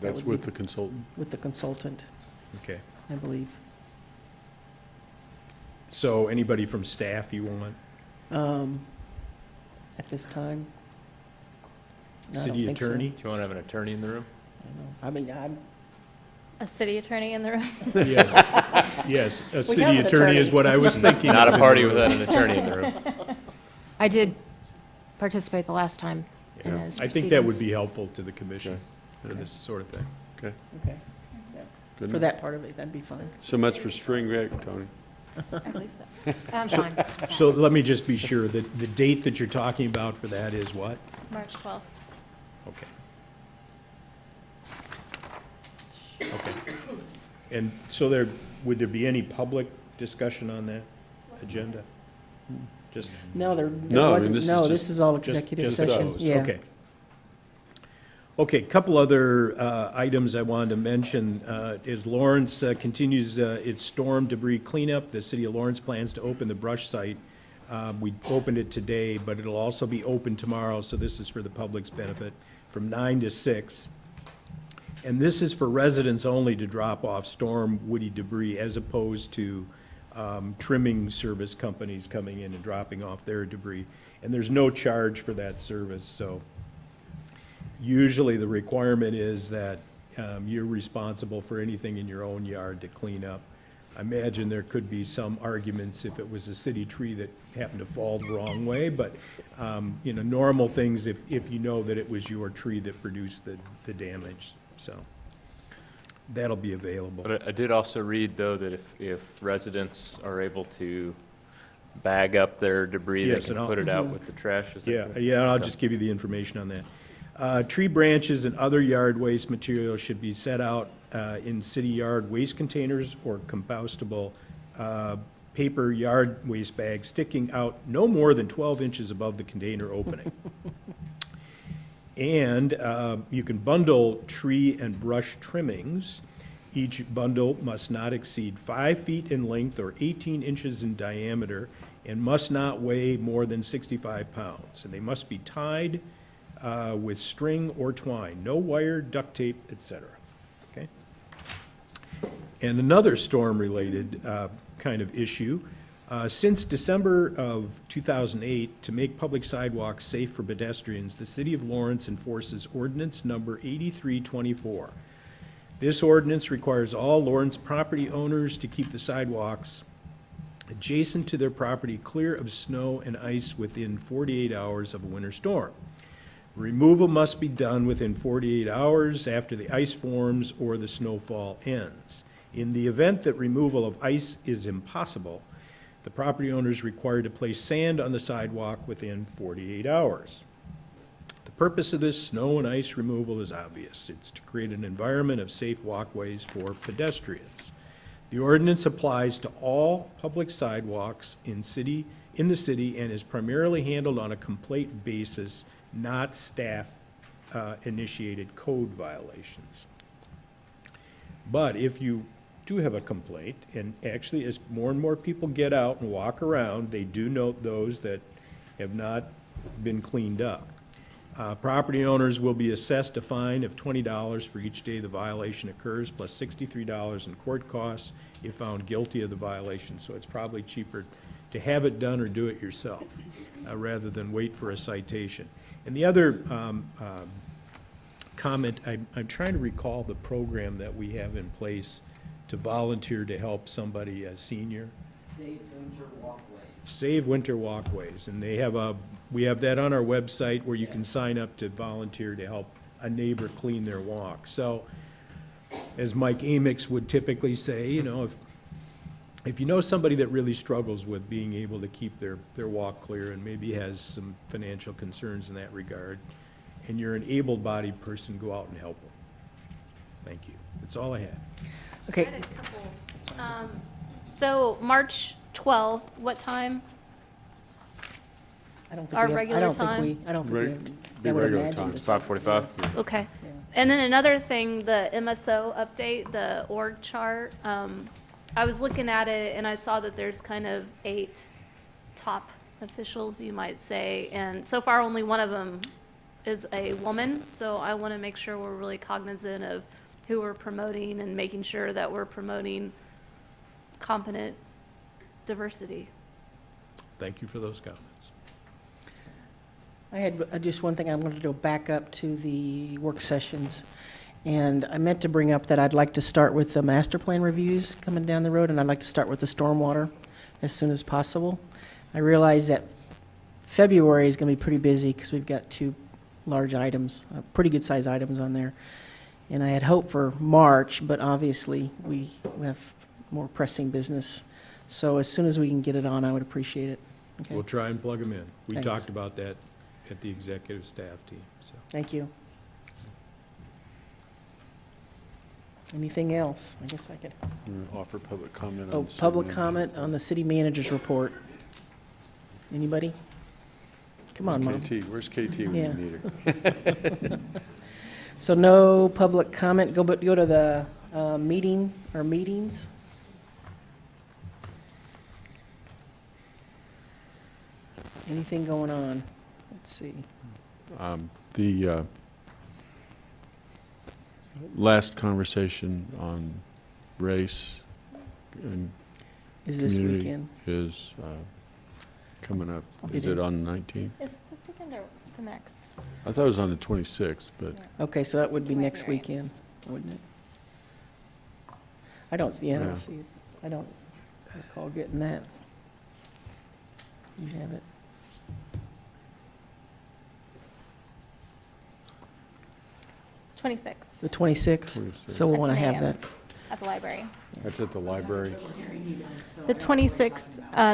That's would be with the consultant? with the consultant, okay. I believe. So anybody from staff you want? At this time? No, I don't City think so. attorney? Do you want to have an attorney in the room? I mean, I'm, A city attorney in the room? Yes, yes, a have city an attorney is attorney. what I was thinking. Not of a in party the room. without an attorney in the room. I did participate the last time in Yeah, those I think that would proceedings. be helpful to the commission for this sort of thing. Okay. okay. Yeah. Good For enough. that part of it, that'd be fine. So much for spring break, Tony. I believe so. I'm fine. So let me just be sure, that the date that you're talking about for that is what? March 12th. Okay. Okay. And so would there be any public discussion on that agenda? Just No, there No, I mean, wasn't, this is no, just- this is all just executive session, closed, yeah. okay. Okay, couple other items I wanted to mention. As Lawrence continues its storm debris cleanup, the city of Lawrence plans to open the brush site. We opened it today, but it'll also be open tomorrow, so this is for the public's benefit, from 9 to 6. And this is for residents only to drop off storm woody debris, as opposed to trimming service companies coming in and dropping off their debris. And there's no charge for that service, so usually the requirement is that you're responsible for anything in your own yard to clean up. I imagine there could be some arguments if it was a city tree that happened to fall the wrong way, but, you know, normal things if you know that it was your tree that produced the damage, so that'll be available. But I did also read, though, that if residents are able to bag up their debris, they Yes, can and I'll- put it out with the trash. Is that Yeah, correct? yeah, I'll Okay. just give you the information on that. Tree branches and other yard waste materials should be set out in city yard waste containers or compostable paper yard waste bags sticking out no more than 12 inches above the container opening. And you can bundle tree and brush trimmings. Each bundle must not exceed 5 feet in length or 18 inches in diameter and must not weigh more than 65 pounds. And they must be tied with string or twine, no wire, duct tape, etc. Okay? And another storm-related kind of issue, since December of 2008, to make public sidewalks safe for pedestrians, the City of Lawrence enforces ordinance number 8324. This ordinance requires all Lawrence property owners to keep the sidewalks adjacent to their property clear of snow and ice within 48 hours of a winter storm. Removal must be done within 48 hours after the ice forms or the snowfall ends. In the event that removal of ice is impossible, the property owner is required to place sand on the sidewalk within 48 hours. The purpose of this snow and ice removal is obvious. It's to create an environment of safe walkways for pedestrians. The ordinance applies to all public sidewalks in the city and is primarily handled on a complaint basis, not staff initiated code violations. But if you do have a complaint, and actually as more and more people get out and walk around, they do note those that have not been cleaned up. Property owners will be assessed a fine of $20 for each day the violation occurs, plus $63 in court costs if found guilty of the violation. So it's probably cheaper to have it done or do it yourself, rather than wait for a citation. And the other comment, I'm trying to recall the program that we have in place to volunteer to help somebody, a senior. Save Winter Walkways, and we have that on our website where you can sign up to volunteer to help a neighbor clean their walk. So, as Mike Amix would typically say, if you know somebody that really struggles with being able to keep their walk clear and maybe has some financial concerns in that regard, and you're an able-bodied person, go out and help them. Thank you. That's all I had. Okay. I had a couple. So March 12th, what time? I don't think Our we have- regular I don't think time? we, I don't think we Reg- have. be I would regular imagine time. that- 5:45. Okay. And then another thing, the MSO update, the org chart, I was looking at it and I saw that there's kind of 8 top officials, you might say, and so far only one of them is a woman, so I want to make sure we're really cognizant of who we're promoting and making sure that we're promoting competent diversity. Thank you for those comments. I had just one thing. I wanted to go back up to the work sessions. And I meant to bring up that I'd like to start with the master plan reviews coming down the road, and I'd like to start with the stormwater as soon as possible. I realize that February is going to be pretty busy because we've got 2 large items, pretty good size items on there. And I had hoped for March, but obviously we have more pressing business. So as soon as we can get it on, I would appreciate it. Okay. We'll try and plug them in. We Thanks. talked about that at the executive staff team, so. Thank you. Anything else? I guess I could. Offer public comment on Oh, the city public manager. comment on the city manager's report. Anybody? Come on, Mom. KT, where's KT when Yeah. you need her? So no public comment. Go to the meeting or meetings. Anything going on? Let's see. The last conversation on race and Is this community weekend? is coming up. It Is it is. on the 19th? Is this weekend or the next? I thought it was on the 26th, but Okay, so that would be You might next be right. weekend, wouldn't it? I don't see Yeah. it. I don't recall getting that. You have it. The 26th, so we'll At want to 10 have a.m. that. At the library. that's at the library. The 26th,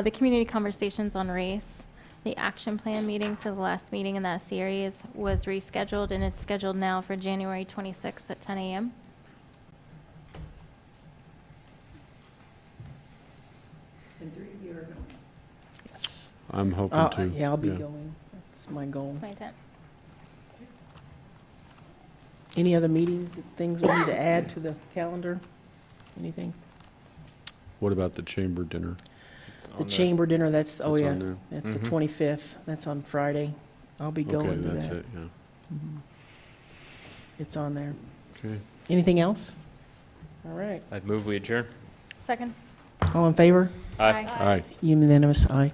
the community conversations on race, the action plan meeting, so the last meeting in that series was rescheduled, and it's scheduled now for January 26th at 10 a.m. Yes. I'm hoping to. Yeah, I'll be going. That's my goal. My intent. Any other meetings, things we need to add to the calendar? Anything? What about the chamber dinner? The chamber dinner, that's, oh It's yeah, on there. that's the 25th. That's on Friday. I'll be Okay, going to that's that. it, yeah. Mhm. It's on there. Okay. Anything else? All right. I'd move we adjourn. Second. All in favor? Aye. Aye. Unanimous, aye.